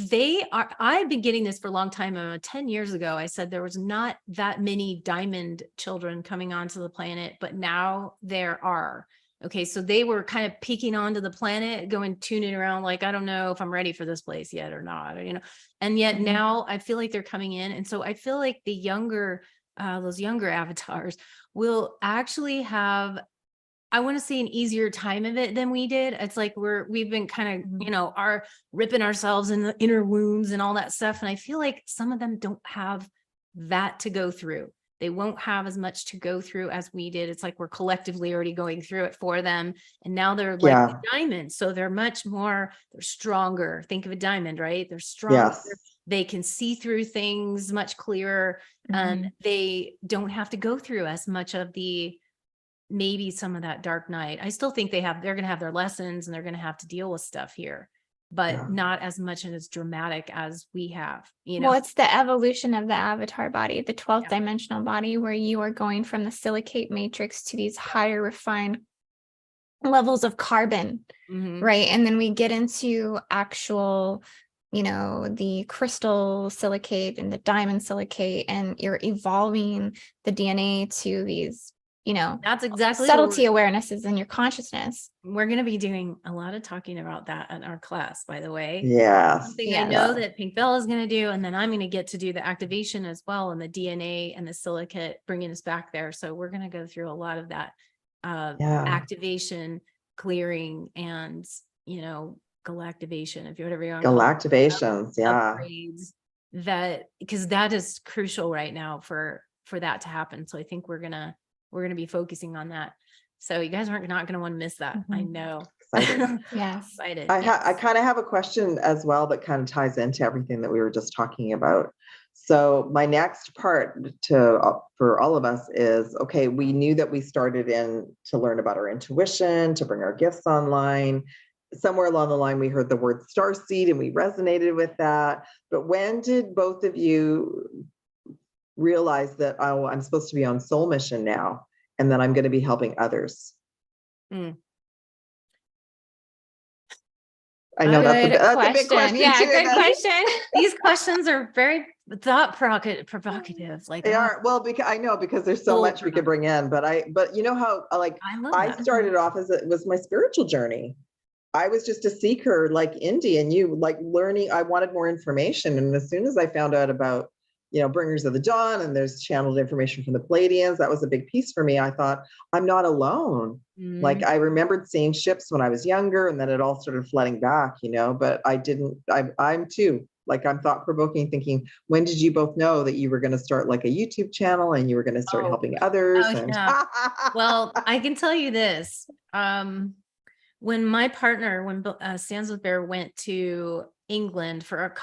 I've been getting this for a long time. 10 years ago, I said there was not that many diamond children coming onto the planet, but now there are. Okay, so they were kind of peeking onto the planet, going tuning around like, I don't know if I'm ready for this place yet or not, or, and yet now I feel like they're coming in. And so I feel like the younger, those younger avatars will actually have, I want to say, an easier time of it than we did. It's like we've been kind of, are ripping ourselves in the inner wounds and all that stuff. And I feel like some of them don't have that to go through. They won't have as much to go through as we did. It's like we're collectively already going through it for them. And now they're like the diamonds. So they're much more, they're stronger. Think of a diamond, right? They're stronger. Yes. They can see through things much clearer. They don't have to go through as much of maybe some of that dark night. I still think they're going to have their lessons and they're going to have to deal with stuff here, but not as much and as dramatic as we have, Well, it's the evolution of the avatar body, the 12th dimensional body, where you are going from the silicate matrix to these higher refined levels of carbon, right? And then we get into actual, the crystal silicate and the diamond silicate, and you're evolving the DNA to these, that's exactly subtlety awarenesses in your consciousness. We're going to be doing a lot of talking about that in our class, by the way. Yes. Something I know that Pink Bell is going to do, and then I'm going to get to do the activation as well, and the DNA and the silicate, bringing us back there. So we're going to go through a lot of that activation, clearing, and galactivation, if you whatever you want. Galactivations, upgrades, because that is crucial right now for that to happen. So I think we're gonna be focusing on that. So you guys aren't not going to want to miss that. I know. Excited. Yes. Excited. I kind of have a question as well that kind of ties into everything that we were just talking about. So my next part for all of us is, okay, we knew that we started in to learn about our intuition, to bring our gifts online. Somewhere along the line, we heard the word starseed and we resonated with that. But when did both of you realize that, oh, I'm supposed to be on soul mission now, and that I'm going to be helping others? I know that's a big question. Yeah, too, good question. These questions are very thought provocative. Like they are. Well, because there's so much we could bring in, but you know how I started off as it was my spiritual journey. I was just a seeker like Indy and you, like learning. I wanted more information, and as soon as I found out about Bringers of the Dawn, and there's channeled information from the Pleiadians, that was a big piece for me. I thought, I'm not alone. Like I remembered seeing ships when I was younger, and then it all started flooding back, but I'm too, like, I'm thought-provoking, thinking, when did you both know that you were going to start like a YouTube channel and you were going to start helping others? Well, I can tell you this. When my partner, Stands with Bear went to England for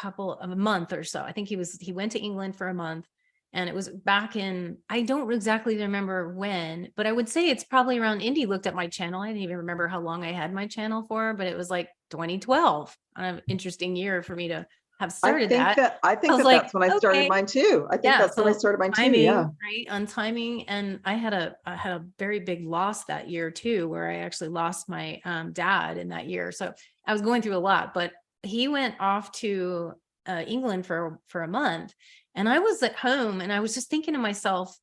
a month or so, I think he went to England for a month, and it was back in, I don't exactly remember when, but I would say it's probably around Indy looked at my channel. I didn't even remember how long I had my channel for, but it was like 2012, an interesting year for me to have started that. I think that's when I started mine too. I think that's when I started mine too. Yeah. Right. On timing. And I had a very big loss that year too, where I actually lost my dad in that year. So I was going through a lot, but he went off to England for a month, and I was at home, and I was just thinking to myself,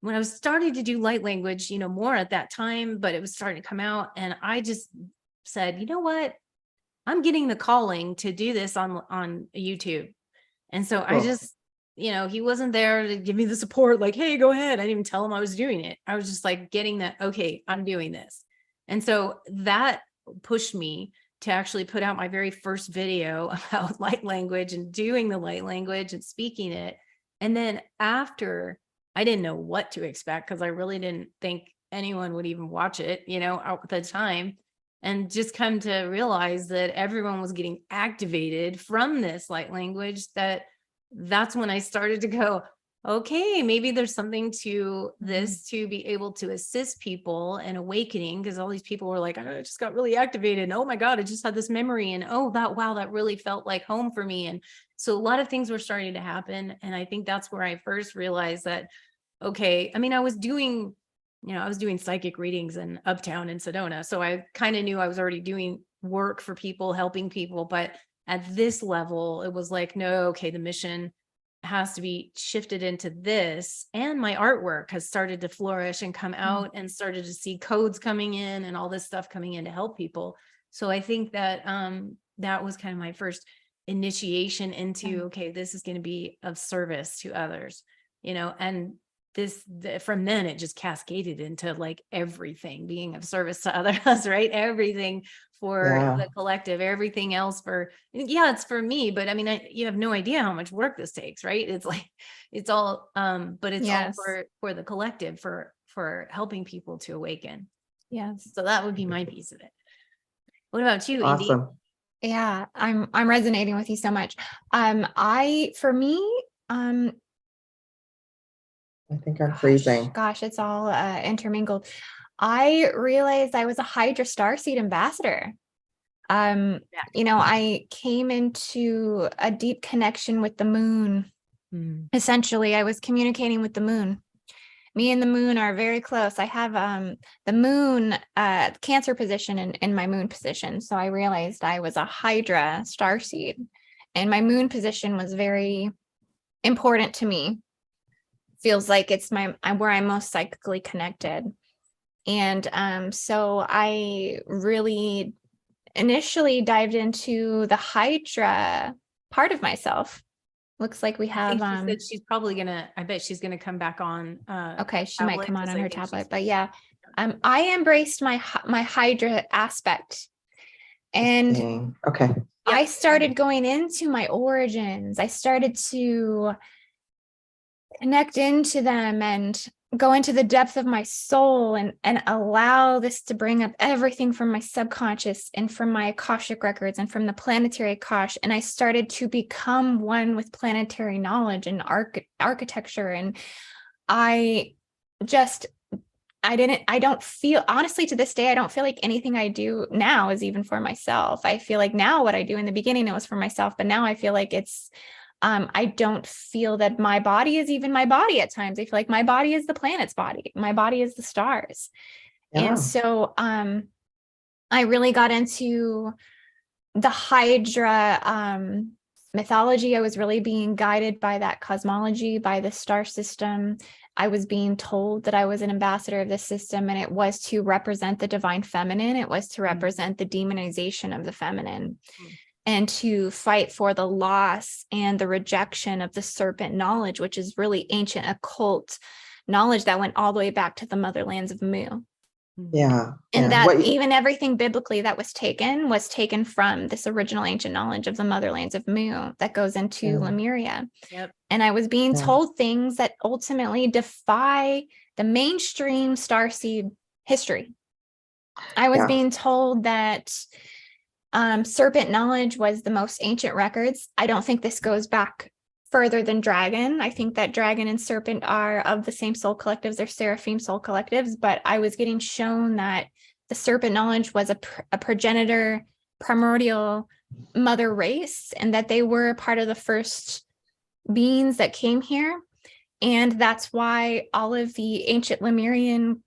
when I was starting to do light language, more at that time, but it was starting to come out. And I just said, you know what? I'm getting the calling to do this on YouTube. And so I just, he wasn't there to give me the support, like, hey, go ahead. I didn't even tell him I was doing it. I was just like getting that, okay, I'm doing this. And so that pushed me to actually put out my very first video about light language and doing the light language and speaking it. And then after, I didn't know what to expect, because I really didn't think anyone would even watch it, at the time. And just come to realize that everyone was getting activated from this light language, that's when I started to go, okay, maybe there's something to this to be able to assist people in awakening, because all these people were like, I just got really activated. And, oh my God, I just had this memory. And that really felt like home for me. And so a lot of things were starting to happen. And I think that's where I first realized that, okay, I mean, I was doing psychic readings in Uptown in Sedona. So I kind of knew I was already doing work for people, helping people. But at this level, it was like, no, okay, the mission has to be shifted into this, and my artwork has started to flourish and come out and started to see codes coming in and all this stuff coming in to help people. So I think that that was kind of my first initiation into, okay, this is going to be of service to others, you know, and from then it just cascaded into like everything being of service to others, right? Everything for the collective, everything else for, it's for me, but I mean, you have no idea how much work this takes, right? It's like, it's all, but it's all for the collective, for helping people to awaken. Yes. So that would be my piece of it. What about you, Awesome. Indy? Yeah, I'm resonating with you so much. For me, I think I'm freezing. Gosh, it's all intermingled. I realized I was a Hydra Starseed ambassador. You know, I came into a deep connection with the moon. Essentially, I was communicating with the moon. Me and the moon are very close. I have the moon Cancer position in my moon position. So I realized I was a Hydra Starseed, and my moon position was very important to me. Feels like it's where I'm most psychically connected. And so I really initially dived into the Hydra part of myself. Looks like we have I think she's probably I bet she's gonna come back on. Okay, she might come on her tablet, but yeah. I embraced my Hydra aspect. And okay. I started going into my origins. I started to connect into them and go into the depth of my soul and allow this to bring up everything from my subconscious and from my Akashic records and from the planetary Akash. And I started to become one with planetary knowledge and architecture. And I don't feel, honestly, to this day, I don't feel like anything I do now is even for myself. I feel like now what I do in the beginning, it was for myself, but now I feel like it's, I don't feel that my body is even my body at times. I feel like my body is the planet's body. My body is the stars. Yeah. And so I really got into the Hydra mythology. I was really being guided by that cosmology, by the star system. I was being told that I was an ambassador of this system, and it was to represent the divine feminine. It was to represent the demonization of the feminine. And to fight for the loss and the rejection of the serpent knowledge, which is really ancient occult knowledge that went all the way back to the motherlands of Mu. Yeah. And that even everything biblically that was taken from this original ancient knowledge of the motherlands of Mu that goes into Lemuria. Yep. And I was being told things that ultimately defy the mainstream Starseed history. I was being told that serpent knowledge was the most ancient records. I don't think this goes back further than dragon. I think that dragon and serpent are of the same soul collectives. They're seraphim soul collectives, but I was getting shown that the serpent knowledge was a progenitor, primordial mother race, and that they were a part of the first beings that came here. And that's why all of the ancient Lemurian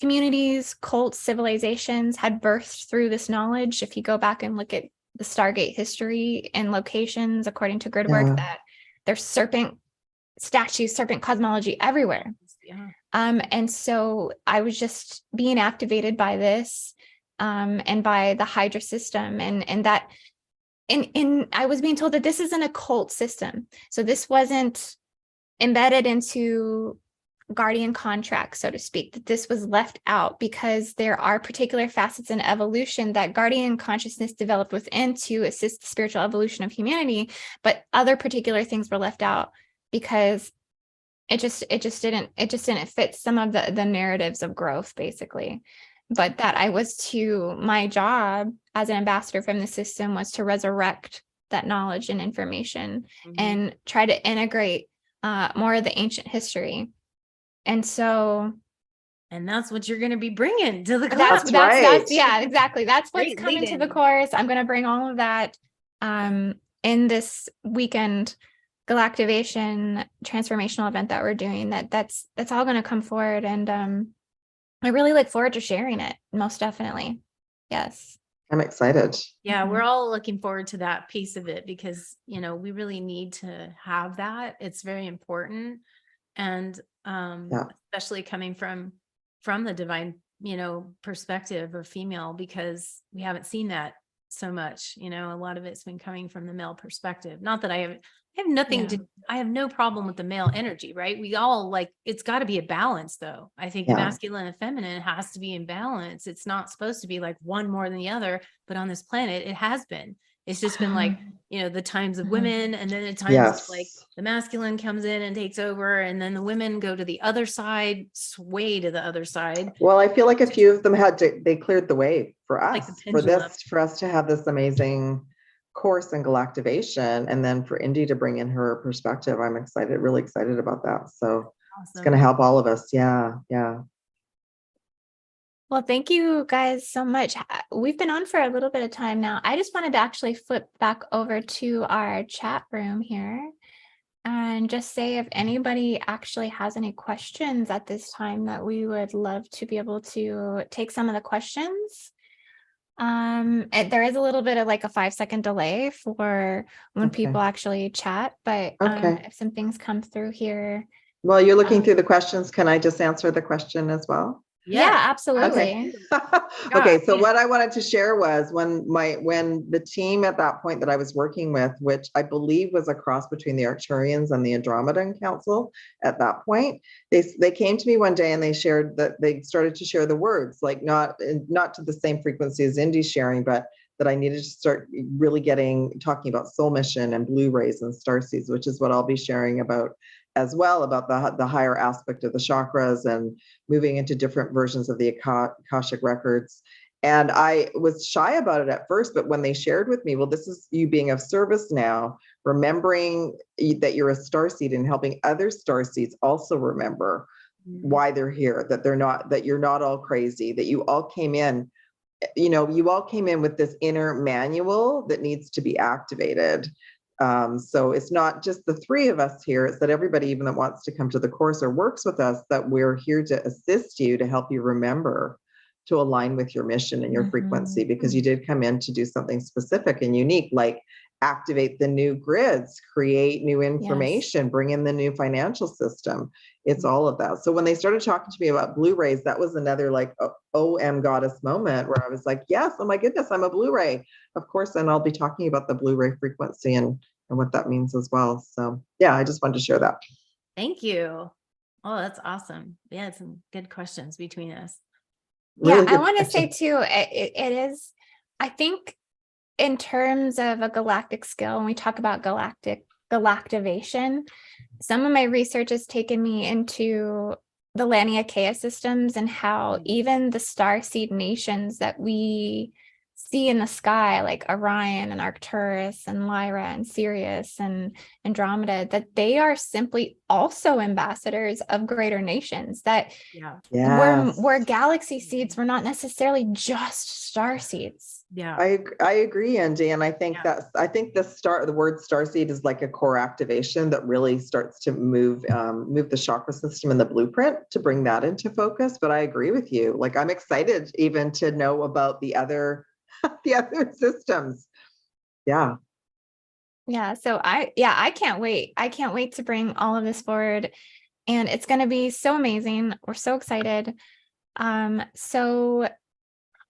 communities, cults, civilizations had birthed through this knowledge. If you go back and look at the Stargate history and locations, according to Gridwork, that there's serpent statues, serpent cosmology everywhere. Yeah. And so I was just being activated by this and by the Hydra system, and that and I was being told that this is an occult system. So this wasn't embedded into guardian contract, so to speak, that this was left out because there are particular facets in evolution that guardian consciousness developed within to assist the spiritual evolution of humanity, but other particular things were left out because it just didn't fit some of the narratives of growth, basically. But that my job as an ambassador from the system was to resurrect that knowledge and information and try to integrate more of the ancient history. And that's what you're going to be bringing to the class. That's yeah, exactly. That's what's coming to the course. I'm going to bring all of that in this weekend galactivation transformational event that we're doing. That's all going to come forward, and I really look forward to sharing it. Most definitely, yes. I'm excited. Yeah, we're all looking forward to that piece of it because, you know, we really need to have that. It's very important. And especially coming from the divine, you know, perspective of female, because we haven't seen that so much, you know, a lot of it's been coming from the male perspective. Not that I have nothing to, I have no problem with the male energy, right? We all like, it's got to be a balance though. I think masculine and feminine has to be in balance. It's not supposed to be like one more than the other, but on this planet, it has been. It's just been like, you know, the times of women, and then the times of like the masculine comes in and takes over, and then the women go to the other side, sway to the other side. Well, I feel like a few of them they cleared the way for us, like for us to have this amazing course in galactivation, and then for Indy to bring in her perspective. I'm excited, really excited about that. So it's going to help all of us. Yeah. Well, thank you guys so much. We've been on for a little bit of time now. I just wanted to actually flip back over to our chat room here and just say if anybody actually has any questions at this time, that we would love to be able to take some of the questions. There is a little bit of like a 5-second delay for when people actually chat, but if some things come through here. Well, you're looking through the questions. Can I just answer the question as well? Yeah, absolutely. Okay. So what I wanted to share was when the team at that point that I was working with, which I believe was a cross between the Arcturians and the Andromedan Council at that point, they came to me one day and they shared that they started to share the words, like not to the same frequency as Indy's sharing, but that I needed to start really talking about soul mission and blue rays and starseeds, which is what I'll be sharing about as well, about the higher aspect of the chakras and moving into different versions of the Akashic records. And I was shy about it at first, but when they shared with me, well, this is you being of service now, remembering that you're a starseed and helping other starseeds also remember why they're here, that you're not all crazy, that you all came in, you all came in with this inner manual that needs to be activated. So it's not just the three of us here, it's that everybody, even that wants to come to the course or works with us, that we're here to assist you, to help you remember to align with your mission and your frequency, because you did come in to do something specific and unique, like activate the new grids, create new information, bring in the new financial system. It's all of that. So when they started talking to me about Blu-rays, that was another like OM goddess moment where I was like, yes, oh my goodness, I'm a Blu-ray. Of course, and I'll be talking about the Blu-ray frequency and what that means as well. So yeah, I just wanted to share that. Thank you. Oh, that's awesome. Yeah, some good questions between us. Really I want to say too, it is, I think in terms of a galactic skill, when we talk about galactivation, some of my research has taken me into the Laniakea systems and how even the starseed nations that we see in the sky, like Orion and Arcturus and Lyra and Sirius and Andromeda, that they are simply also ambassadors of greater nations, that we're galaxy seeds. We're not necessarily just star seeds. Yeah, I agree, Andy, and I think the word starseed is like a core activation that really starts to move the chakra system and the blueprint to bring that into focus. But I agree with you. Like, I'm excited even to know about the other systems. Yeah. So I can't wait. I can't wait to bring all of this forward, and it's going to be so amazing. We're so excited. So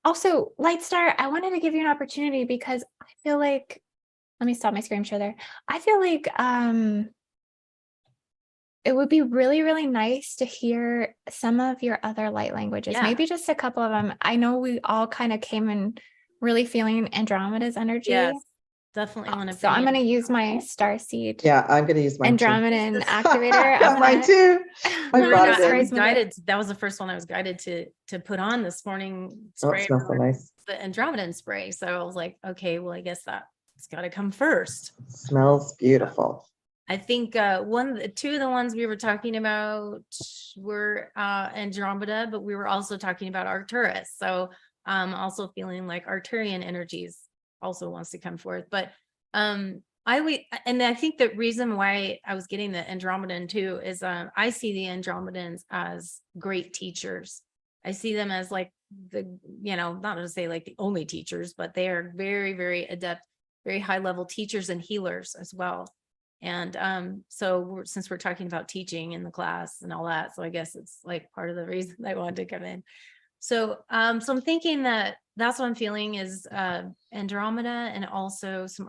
also, Lightstar, I wanted to give you an opportunity because I feel like, let me stop my screen share there. I feel like it would be really, really nice to hear some of your other light languages, maybe just a couple of them. I know we all kind of came in really feeling Andromeda's energy. Yes, definitely want to. So I'm going to use my Starseed. Yeah, I'm going to use my Andromedan activator. Mine too. That was the first one I was guided to put on this morning. Spray. Oh, it smells so nice. The Andromedan spray. So I was like, okay, well, I guess that's got to come first. It smells beautiful. I think two of the ones we were talking about were Andromeda, but we were also talking about Arcturus. So also feeling like Arcturian energies also wants to come forth. But and I think the reason why I was getting the Andromedan too is I see the Andromedans as great teachers. I see them as like not to say like the only teachers, but they are very, very adept, very high level teachers and healers as well. And so since we're talking about teaching in the class and all that, so I guess it's like part of the reason I wanted to come in. So I'm thinking that's what I'm feeling is Andromeda and also some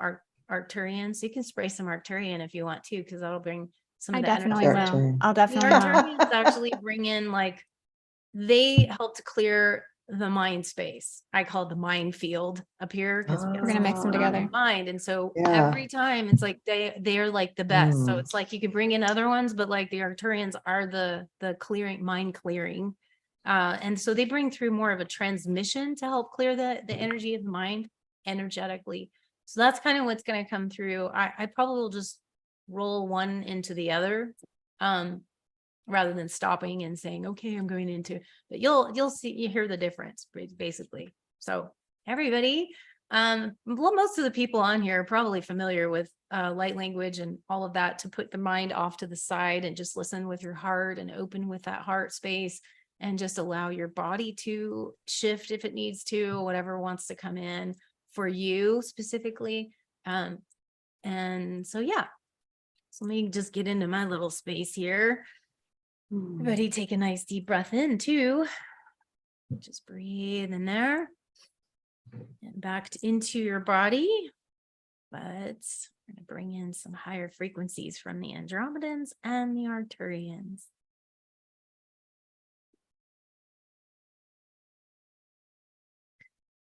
Arcturians. You can spray some Arcturian if you want to, because that'll bring some of the definitely energy. will. I'll The definitely Arcturians actually bring in they help to clear the mind space. I call it the mind field up here because we're gonna mix them together. Mind. And so Yeah. every time it's like they're like the best. So it's like you can bring in other ones, but like the Arcturians are the clearing, mind clearing. And so they bring through more of a transmission to help clear the energy of the mind energetically. So that's kind of what's going to come through. I probably will just roll one into the other. Rather than stopping and saying, okay, I'm going into, but you'll see, you hear the difference basically. So everybody, most of the people on here are probably familiar with light language and all of that, to put the mind off to the side and just listen with your heart and open with that heart space and just allow your body to shift if it needs to, whatever wants to come in for you specifically. And so, yeah, so let me just get into my little space here. Everybody take a nice deep breath in too. Just breathe in there and back into your body. But we're going to bring in some higher frequencies from the Andromedans and the Arcturians.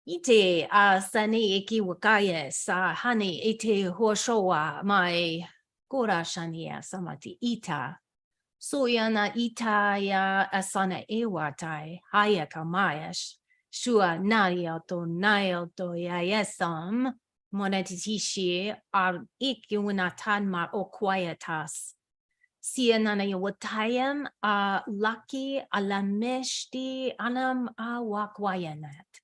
Ite sani eki wakaye sa hani ite hoshowa mai kora shania samati ita. Soyana itaya asana ewatai hayaka mayash shua nariato nayoto yayesam monetishi ar ikiunatan mar okwayatas. Sianana yawatayam laki alameshti anam awakwayanat.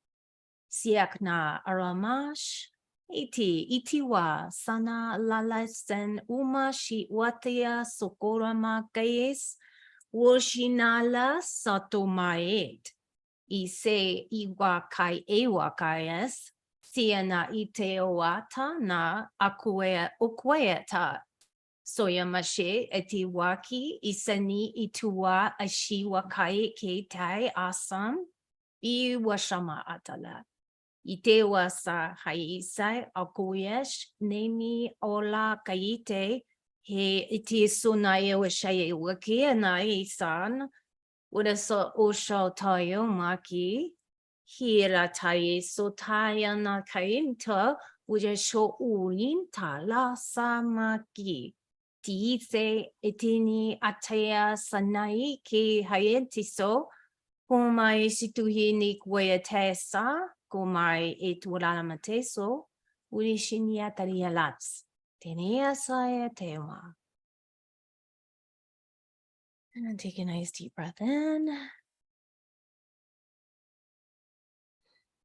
Siakna aramash. Itiwa sana lalesen umashi watia sokorama kayes woshinala satomaet. Ise iwakai ewakayes siena iteowata na akuea okweta. Soyamashe etiwaki iseni itua ashiwakai ketai asam iwashama atala. Itewa sa haisai akuyesh nemi ola kaite he iti sunaye washaye wakia na isan udasa osho tayo maki hira taye sotaya na kainta ujesho unin tala samaki tiise etini ataya sanai ki hayentiso humai situhi ni kwayatesa Kumai et Wuralamateso, Urishinia Tarialats, Tenea Saya Tema. And then take a nice deep breath in.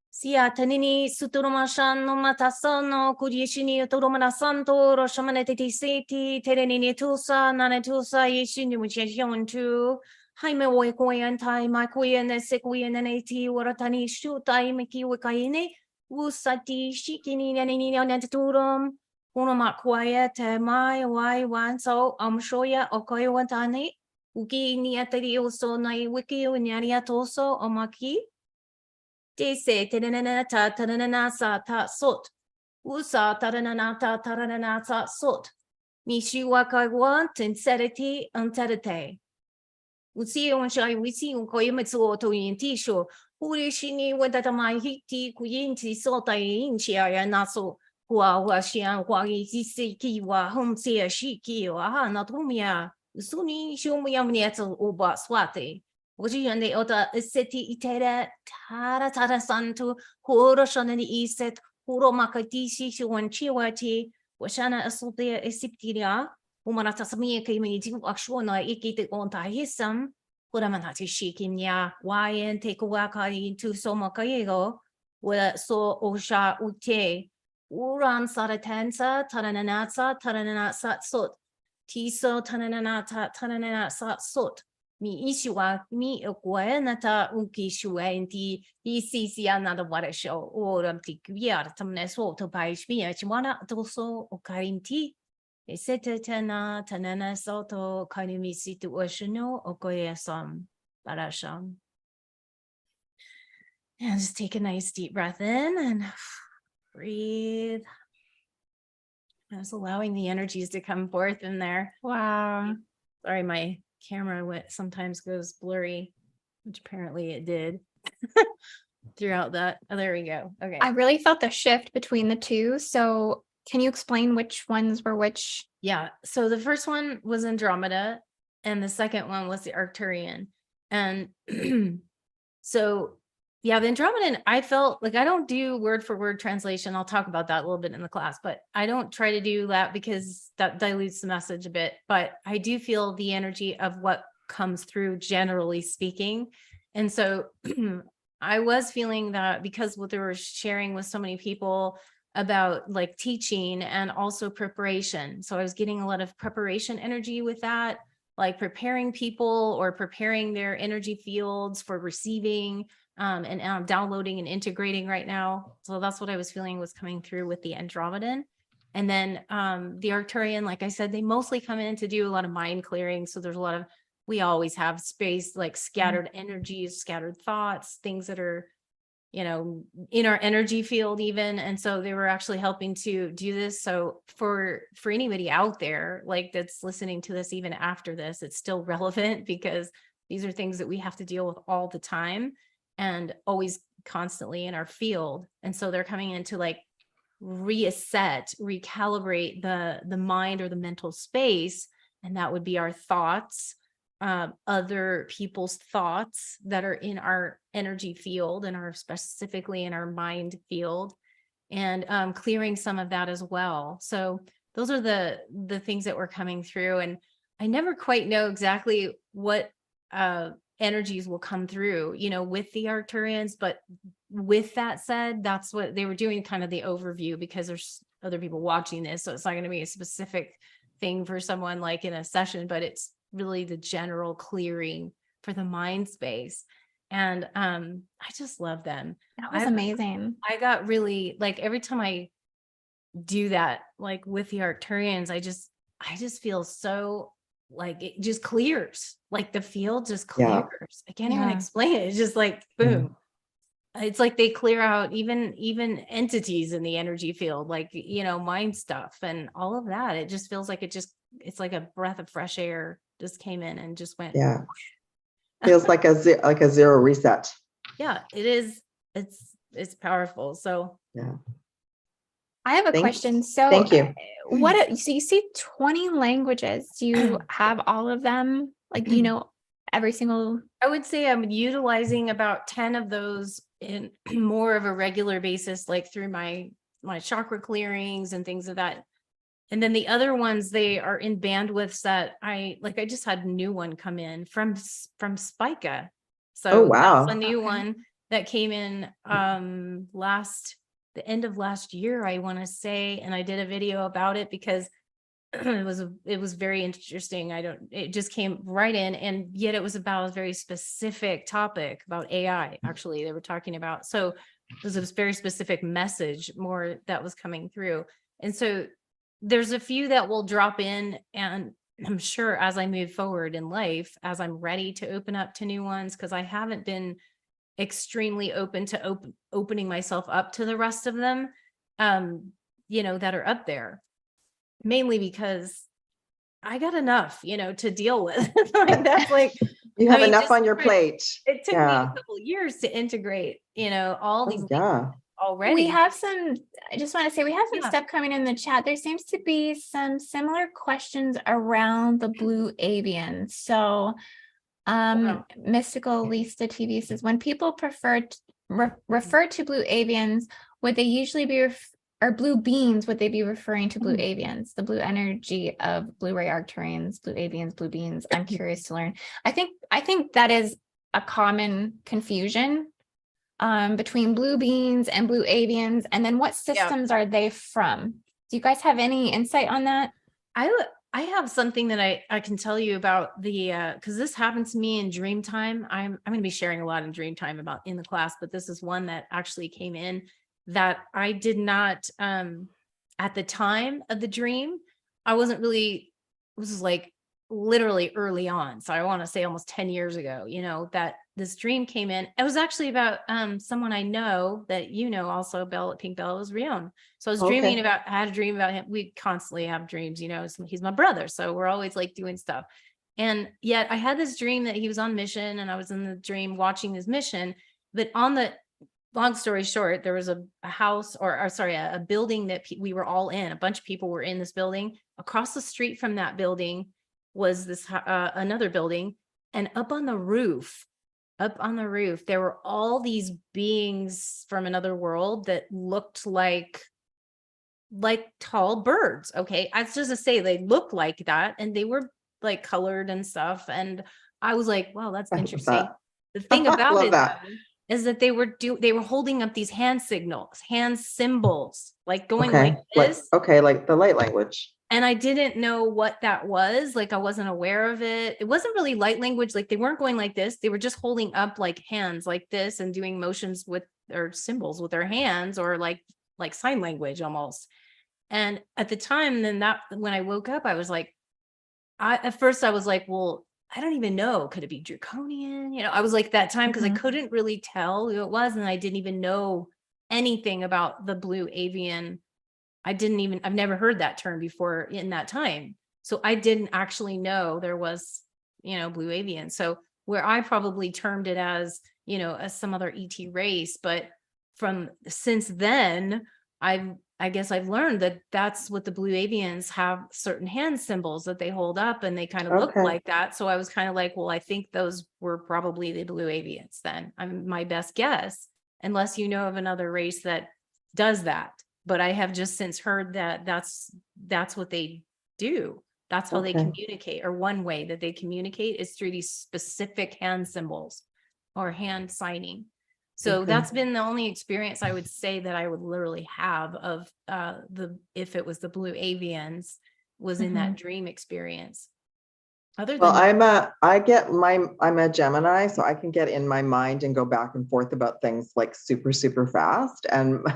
Sia Tanini Suturumashan no Matasano, Kurishini Turumanasanto, Roshamaneti Seti, Terenini Tusa, Nanetusa, Yishini, which is young too. Jaime Woikoyantai, Makoyan, Sequoian, and Ati, Waratani, Shutai, Miki Wakaine, Wusati, Shikini, and Naturum, Unamak quiet, my, why, one, so, Shoya, Okoyawatani, Uki, Niatari, so, Nai, Wiki, Nyariatoso, Omaki. They say, Tenanata, Tananasa, Ta, Sot, Usa, Taranata, Taranata, Sot, Mishiwaka want, and Serity, and Terate. We see Koyamatsu to Intisho, Urishini, whether my hiti, Kuyinti, Sota, Inchia, Naso, Huashian, Huaisi, Kiwa, Homsia, Shiki, or Anatomia, Suni, Shumiamniato, Uba, Swate. Uji and the other city itera, Tara Santo, Horoshan and the East, Huromakatishi, Shuan Chiwati, Washana Asopia, Esiptiria. Umanatasami came into Akshona, Ikit on Tahisam, Puramanati Shikinya, Wayan take Waka into Somakaego, where so Osha Ute, Uran Saratansa, Tarananasa, Tarananasa Sot, Tiso Tananata, Tananasa Sot, mi ishua mi nata unki shuenti isi another water show or antiquia tamneso to paish me chwana also okarinti esetana tanana soto kanimisi to oceano okoyasam barasham. And just take a nice deep breath in and breathe. Just allowing the energies to come forth in there. Wow. Sorry, my camera sometimes goes blurry, which apparently it did throughout that. Oh, there we go. Okay. I really felt the shift between the two. So can you explain which ones were which? Yeah. So the first one was Andromeda and the second one was the Arcturian. And so yeah, the Andromedan, I felt like I don't do word for word translation. I'll talk about that a little bit in the class, but I don't try to do that because that dilutes the message a bit. But I do feel the energy of what comes through, generally speaking. And so I was feeling that because what they were sharing with so many people about like teaching and also preparation. So I was getting a lot of preparation energy with that, like preparing people or preparing their energy fields for receiving. And I'm downloading and integrating right now. So that's what I was feeling was coming through with the Andromedan. And then the Arcturian, like I said, they mostly come in to do a lot of mind clearing. So there's a lot of, we always have space, like scattered energies, scattered thoughts, things that are, you know, in our energy field even. And so they were actually helping to do this. So for anybody out there, like that's listening to this, even after this, it's still relevant because these are things that we have to deal with all the time and always constantly in our field. And so they're coming in to like reset, recalibrate the mind or the mental space. And that would be our thoughts, other people's thoughts that are in our energy field and are specifically in our mind field, and clearing some of that as well. So those are the things that were coming through. And I never quite know exactly what energies will come through, you know, with the Arcturians. But with that said, that's what they were doing, kind of the overview, because there's other people watching this. So it's not going to be a specific thing for someone like in a session, but it's really the general clearing for the mind space. And I just love them. That was amazing. I got really, like, every time I do that, like with the Arcturians, I just feel so like it just clears, like the field just clears. I can't even explain it. It's just like boom. It's like they clear out even entities in the energy field, like, you know, mind stuff and all of that. It just feels like it's like a breath of fresh air just came in and just went. Yeah. Feels like a zero reset. Yeah, it is. It's powerful. So yeah. I have a question. So thank you. So you see 20 languages. Do you have all of them? Like, do you know every single? I would say I'm utilizing about 10 of those in more of a regular basis, like through my chakra clearings and things of that. And then the other ones, they are in bandwidths that I just had a new one come in from Spica. So that's a new one that came in the end of last year, I want to say, and I did a video about it because it was very interesting. It just came right in, and yet it was about a very specific topic about AI. Actually, they were talking about, so it was a very specific message more that was coming through. And so there's a few that will drop in, and I'm sure as I move forward in life, as I'm ready to open up to new ones, because I haven't been extremely open to opening myself up to the rest of them, you know, that are up there, mainly because I got enough, you know, to deal with. Like, that's like, you have enough on your plate. It took me a couple of years to integrate, you know, all these things already. We have I just want to say, we have some stuff coming in the chat. There seems to be some similar questions around the blue avian. So Mystical Lisa TV says, when people refer to blue avians, would they usually be or blue beings, would they be referring to blue avians, the blue energy of blue ray Arcturians, blue avians, blue beings? I'm curious to learn. I think that is a common confusion between blue beings and blue avians. And then what systems are they from? Do you guys have any insight on that? I have something that I can tell you about the because this happened to me in dream time. I'm going to be sharing a lot in dream time about in the class, but this is one that actually came in that I did not at the time of the dream. I wasn't really, this is like literally early on. So I want to say almost 10 years ago, you know, that this dream came in. It was actually about someone I know that, you know, also Bell at Pink Bell was Rion. So I was dreaming about, I had a dream about him. We constantly have dreams, you know, he's my brother. So we're always like doing stuff. And yet I had this dream that he was on mission and I was in the dream watching his mission. But on the, long story short, there was a house or sorry, a building that we were all in. A bunch of people were in this building. Across the street from that building was this another building. And up on the roof, there were all these beings from another world that looked like tall birds. Okay. I was just to say they looked like that and they were like colored and stuff. And I was like, wow, that's interesting. The thing about it is that they were holding up these hand symbols, like going like this. Like the light language. And I didn't know what that was. Like I wasn't aware of it. It wasn't really light language. Like they weren't going like this. They were just holding up like hands like this and doing motions with or symbols with their hands or like sign language almost. And at the time, then that when I woke up, I was like, at first I was like, well, I don't even know. Could it be draconian? You know, I was like that time because I couldn't really tell who it was. And I didn't even know anything about the blue avian. I've never heard that term before in that time. So I didn't actually know there was, you know, blue avian. So where I probably termed it as, you know, as some other ET race, but since then, I guess I've learned that that's what the blue avians have, certain hand symbols that they hold up and they kind of look like that. So I was kind of like, well, I think those were probably the blue avians then. I'm my best guess, unless you know of another race that does that. But I have just since heard that that's what they do. That's how they communicate, or one way that they communicate is through these specific hand symbols or hand signing. So that's been the only experience I would say that I would literally have of if it was the blue avians was in that dream experience. Other than I'm a Gemini, so I can get in my mind and go back and forth about things like super, super fast. And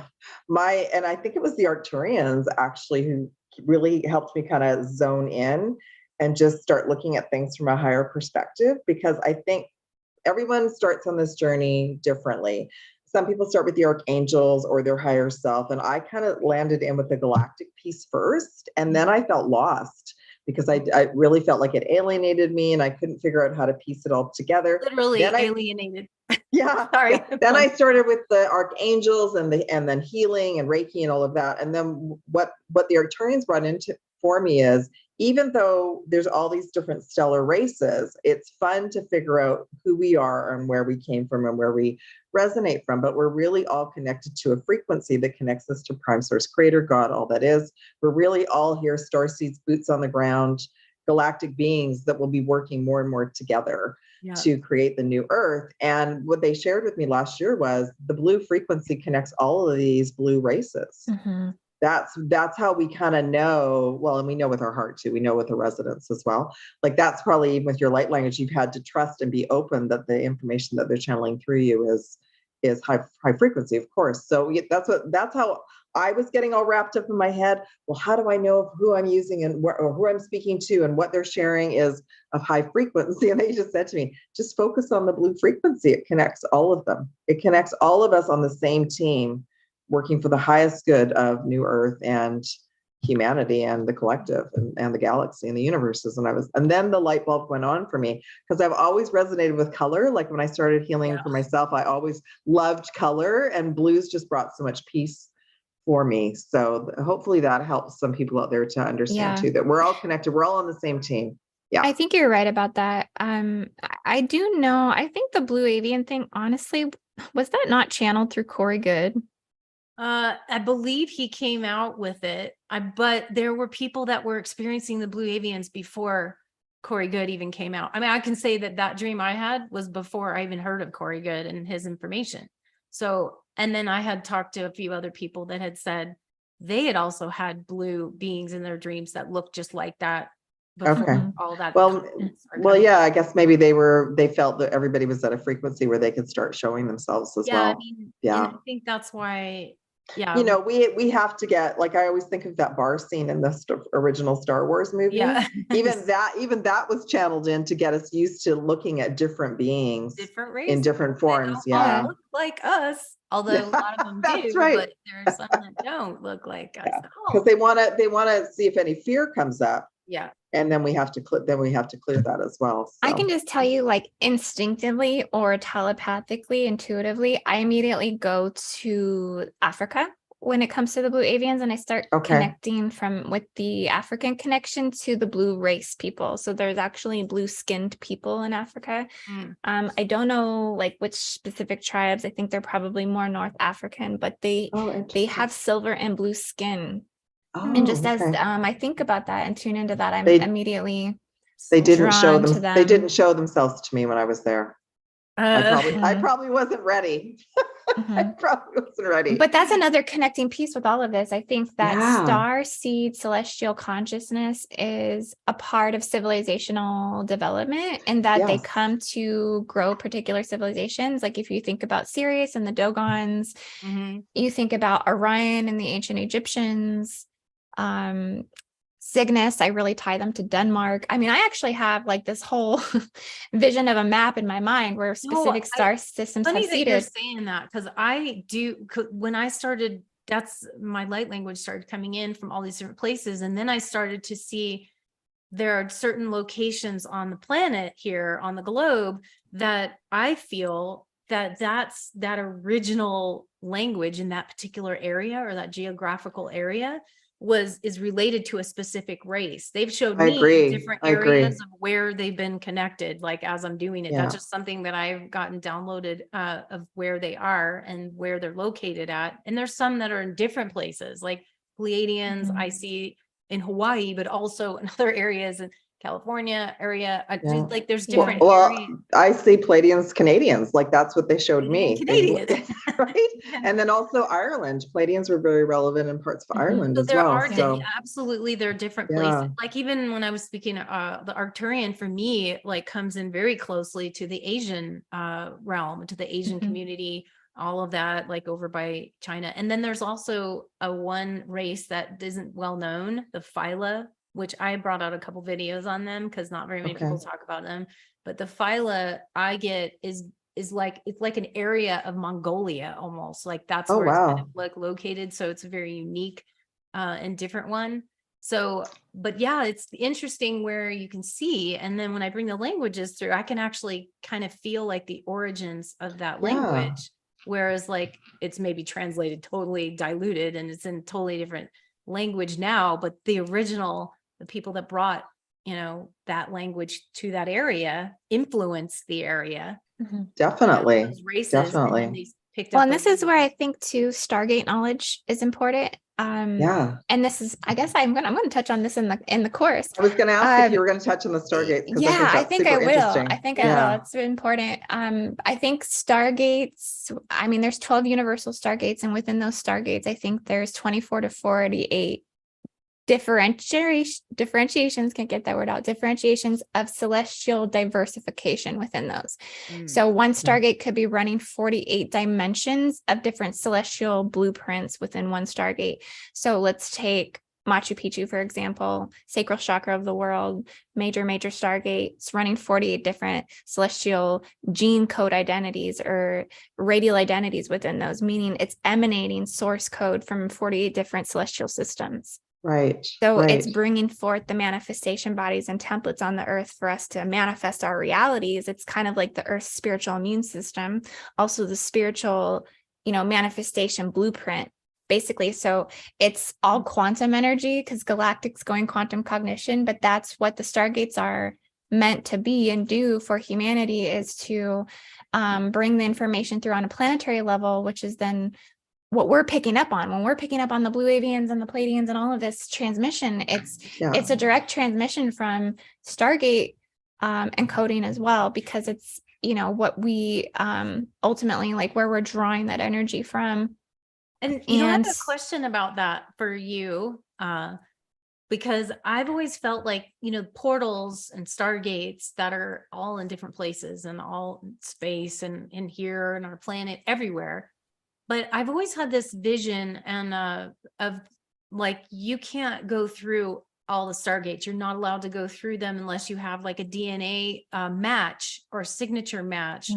I think it was the Arcturians actually who really helped me kind of zone in and just start looking at things from a higher perspective, because I think everyone starts on this journey differently. Some people start with the archangels or their higher self. And I kind of landed in with the galactic piece first. And then I felt lost because I really felt like it alienated me and I couldn't figure out how to piece it all together. Literally alienated. Yeah. Sorry. Then I started with the archangels and then healing and Reiki and all of that. And then what the Arcturians brought into for me is, even though there's all these different stellar races, it's fun to figure out who we are and where we came from and where we resonate from. But we're really all connected to a frequency that connects us to Prime Source Creator, God, all that is. We're really all here, Starseeds, boots on the ground, galactic beings that will be working more and more together to create the new Earth. And what they shared with me last year was the blue frequency connects all of these blue races. That's how we kind of know, well, and we know with our heart too, we know with the resonance as well. Like that's probably even with your light language, you've had to trust and be open that the information that they're channeling through you is high frequency, of course. So that's how I was getting all wrapped up in my head. Well, how do I know who I'm using and or who I'm speaking to and what they're sharing is of high frequency? And they just said to me, just focus on the blue frequency. It connects all of them. It connects all of us on the same team, working for the highest good of New Earth and humanity and the collective and the galaxy and the universes. And then the light bulb went on for me because I've always resonated with color. Like when I started healing for myself, I always loved color, and blues just brought so much peace for me. So hopefully that helps some people out there to understand too, that we're all connected. We're all on the same team. Yeah. I think you're right about that. I do know, I think the blue avian thing, honestly, was that not channeled through Corey Good? I believe he came out with it, but there were people that were experiencing the blue avians before Corey Good even came out. I mean, I can say that dream I had was before I even heard of Corey Good and his information. So, and then I had talked to a few other people that had said they had also had blue beings in their dreams that looked just like that before all that. Well, yeah, I guess maybe they felt that everybody was at a frequency where they could start showing themselves as well. I mean, and I think that's why, you know, we have to get, like, I always think of that bar scene in the original Star Wars movie. Even that was channeled in to get us used to looking at different beings, different races, in different forms. They don't all look like us, although a lot of them do, but there are some that don't look like us at all. Because they want to see if any fear comes up. Yeah. And then we have to clear that as well. So. I can just tell you, like, instinctively or telepathically, intuitively, I immediately go to Africa when it comes to the blue avians, and I start connecting with the African connection to the blue race people. So there's actually blue skinned people in Africa. I don't know like which specific tribes. I think they're probably more North African, but they have silver and blue skin. And just as I think about that and tune into that, I'm immediately they didn't show them. They didn't show themselves to me when I was there. I probably wasn't ready. I probably wasn't ready. But that's another connecting piece with all of this. I think that starseed celestial consciousness is a part of civilizational development, and that they come to grow particular civilizations. Like if you think about Sirius and the Dogons, you think about Orion and the ancient Egyptians, Cygnus, I really tie them to Denmark. I mean, I actually have like this whole vision of a map in my mind where specific star systems have seeded. You're saying that, because I do, when I started, that's my light language started coming in from all these different places. And then I started to see there are certain locations on the planet here on the globe that I feel that's that original language in that particular area, or that geographical area is related to a specific race. They've showed me different areas of where they've been connected, like as I'm doing it. That's just something that I've gotten downloaded of where they are and where they're located at. And there's some that are in different places, like Pleiadians I see in Hawaii, but also in other areas in California area. Like there's different areas. I see Pleiadians, Canadians, like that's what they showed me. Canadians. Right? And then also Ireland. Pleiadians were very relevant in parts of Ireland as well. Absolutely, there are different places. Like even when I was speaking, the Arcturian for me like comes in very closely to the Asian realm, to the Asian community, all of that, like over by China. And then there's also a one race that isn't well known, the Phyla, which I brought out a couple videos on them because not very many people talk about them. But the Phyla I get is like, it's like an area of Mongolia almost, like that's where it's kind of like located. So it's a very unique and different one. So, but yeah, it's interesting where you can see. And then when I bring the languages through, I can actually kind of feel like the origins of that language. Whereas like it's maybe translated totally diluted and it's in totally different language now, but the original, the people that brought, you know, that language to that area influenced the area. Definitely. Those races, definitely. And picked well, and this is where I think too, Stargate knowledge is important. And this is, I guess I'm gonna touch on this in the course. I was gonna ask if you were gonna touch on the Stargates. I think I will. I think I will. It's important. I think Stargates, I mean, there's 12 universal Stargates, and within those Stargates, I think there's 24 to 48 differentiations, can't get that word out, differentiations of celestial diversification within those. So one Stargate could be running 48 dimensions of different celestial blueprints within one Stargate. So let's take Machu Picchu, for example, sacral chakra of the world, major Stargates running 48 different celestial gene code identities or radial identities within those, meaning it's emanating source code from 48 different celestial systems. Right. So it's bringing forth the manifestation bodies and templates on the earth for us to manifest our realities. It's kind of like the earth's spiritual immune system, also the spiritual, manifestation blueprint, basically. So it's all quantum energy because galactic's going quantum cognition, but that's what the Stargates are meant to be and do for humanity, is to bring the information through on a planetary level, which is then what we're picking up on. When we're picking up on the blue avians and the Pleiadians and all of this transmission, it's a direct transmission from Stargate encoding as well, because it's, what we ultimately, like, where we're drawing that energy from. And I have a question about that for you. because I've always felt like, portals and stargates that are all in different places and all in space and in here and our planet everywhere. But I've always had this vision and of like, you can't go through all the stargates. You're not allowed to go through them unless you have like a DNA match or signature match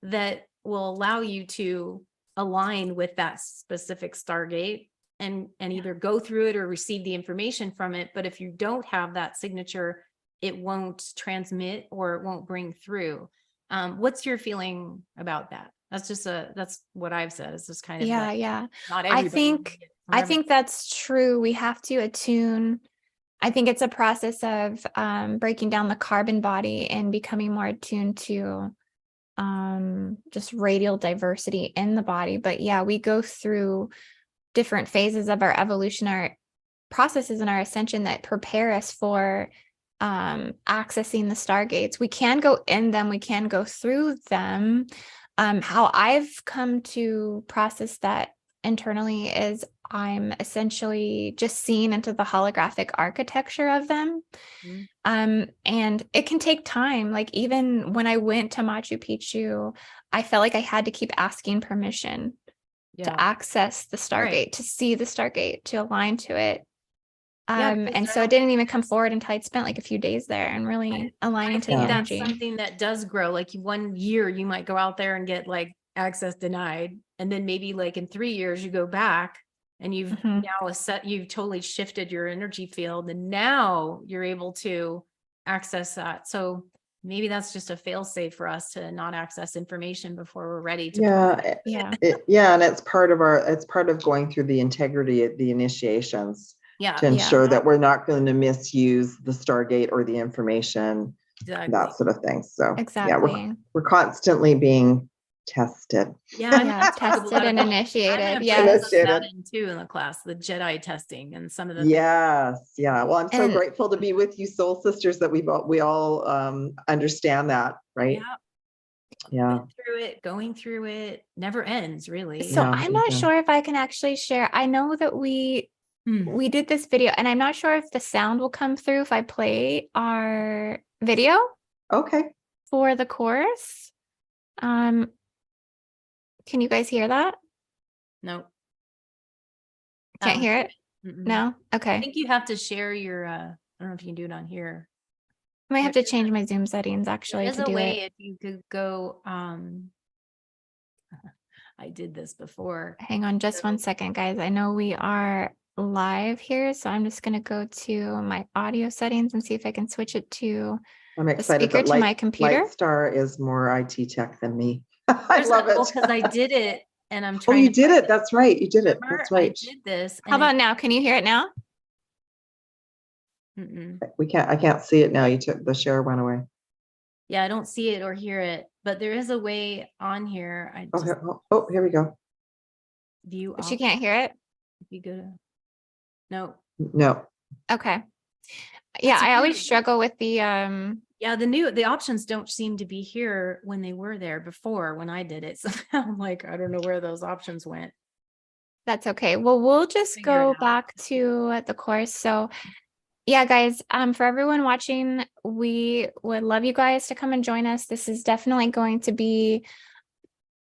that will allow you to align with that specific stargate and either go through it or receive the information from it. But if you don't have that signature, it won't transmit or it won't bring through. What's your feeling about that? That's what I've said. It's just kind of Yeah, like, yeah. not everybody. I think that's true. We have to attune. I think it's a process of breaking down the carbon body and becoming more attuned to just radial diversity in the body. But yeah, we go through different phases of our evolutionary processes and our ascension that prepare us for accessing the stargates. We can go in them, we can go through them. How I've come to process that internally is I'm essentially just seeing into the holographic architecture of them. And it can take time. Like even when I went to Machu Picchu, I felt like I had to keep asking permission to access the Stargate, to see the Stargate, to align to it. And so it didn't even come forward until I'd spent like a few days there and really aligning to the energy. That's something that does grow. Like 1 year, you might go out there and get like access denied. And then maybe like in 3 years, you go back and you've you've totally shifted your energy field. And now you're able to access that. So maybe that's just a fail safe for us to not access information before we're ready to. And it's part of going through the integrity of the initiations to ensure that we're not going to misuse the Stargate or the information, that sort of thing. So we're constantly being tested. Tested and initiated. That in too in the class, the Jedi testing and some of the Well, I'm so grateful to be with you, soul sisters, that we all understand that, right? Going through it never ends, really. So I'm not sure if I can actually share. I know that we did this video, and I'm not sure if the sound will come through if I play our video. Okay. For the course. Can you guys hear that? No. Can't hear it? No? Okay. I think you have to share your, I don't know if you can do it on here. I might have to change my Zoom settings actually to do it. There's a way if you could go, I did this before. Hang on just 1 second, guys. I know we are live here, so I'm just going to go to my audio settings and see if I can switch it to the speaker to my computer. Lightstar is more IT tech than me. I love it. Because I did it and I'm trying. Oh, you did it. That's right. You did it. That's right. I did this. How about now? Can you hear it now? I can't see it now. The share went away. Yeah, I don't see it or hear it, but there is a way on here. Here we go. View. But you can't hear it? If you go to No. Okay. Yeah, I always struggle with the the options don't seem to be here when they were there before when I did it. So I'm like, I don't know where those options went. That's okay. Well, we'll just go back to the course. So yeah, guys, for everyone watching, we would love you guys to come and join us. This is definitely going to be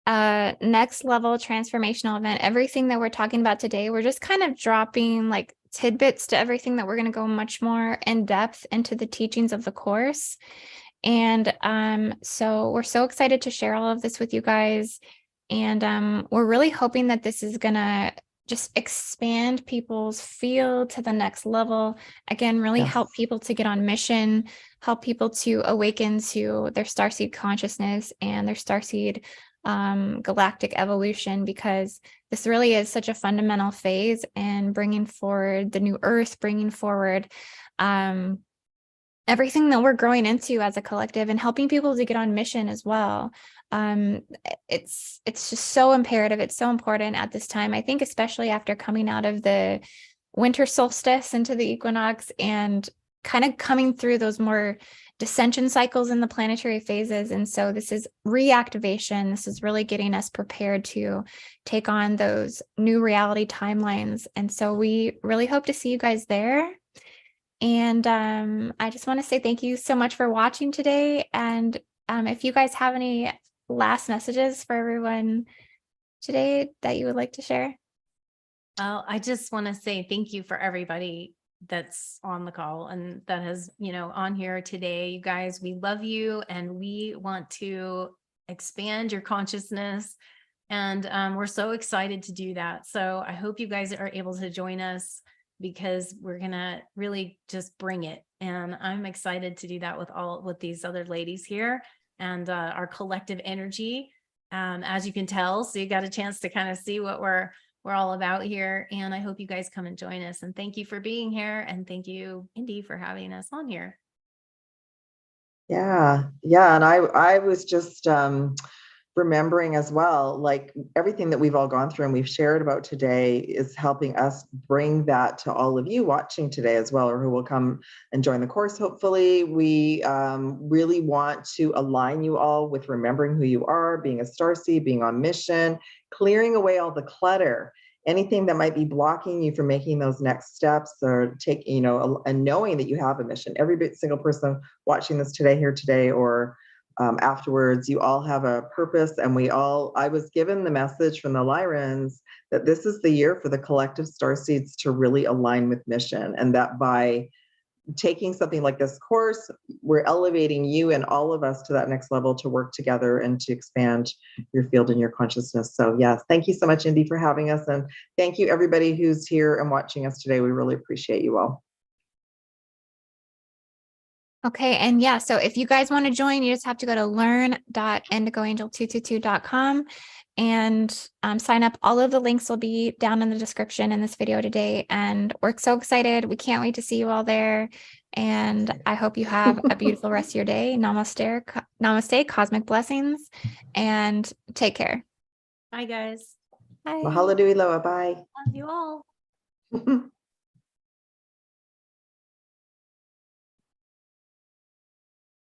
a next level transformational event. Everything that we're talking about today, we're just kind of dropping like tidbits to everything that we're going to go much more in depth into the teachings of the course. And so we're so excited to share all of this with you guys. And we're really hoping that this is going to just expand people's field to the next level. Again, really help people to get on mission, help people to awaken to their starseed consciousness and their starseed galactic evolution, because this really is such a fundamental phase in bringing forward the new earth, bringing forward everything that we're growing into as a collective, and helping people to get on mission as well. It's just so imperative. It's so important at this time. I think especially after coming out of the winter solstice into the equinox and kind of coming through those more dissension cycles in the planetary phases. And so this is reactivation. This is really getting us prepared to take on those new reality timelines. And so we really hope to see you guys there. And I just want to say thank you so much for watching today. And if you guys have any last messages for everyone today that you would like to share. I just want to say thank you for everybody that's on the call and that has, on here today. You guys, we love you and we want to expand your consciousness. And we're so excited to do that. So I hope you guys are able to join us because we're going to really just bring it. And I'm excited to do that with these other ladies here and our collective energy, as you can tell. So you got a chance to kind of see what we're all about here. And I hope you guys come and join us. And thank you for being here. And thank you, Indy, for having us on here. Yeah. And I was just remembering as well, like everything that we've all gone through and we've shared about today is helping us bring that to all of you watching today as well, or who will come and join the course. Hopefully we really want to align you all with remembering who you are, being a starseed, being on mission, clearing away all the clutter, anything that might be blocking you from making those next steps, or taking, and knowing that you have a mission. Every single person watching this here today, or afterwards, you all have a purpose. And I was given the message from the Lyrans that this is the year for the collective starseeds to really align with mission. And that by taking something like this course, we're elevating you and all of us to that next level to work together and to expand your field and your consciousness. So yes, thank you so much, Indy, for having us. And thank you everybody who's here and watching us today. We really appreciate you all. Okay. And yeah, so if you guys want to join, you just have to go to learn.indigoangel222.com and sign up. All of the links will be down in the description in this video today. And we're so excited. We can't wait to see you all there. And I hope you have a beautiful rest of your day. Namaste, cosmic blessings, and take care. Bye, guys. Bye. Mahalo nui loa. Bye. Love you all.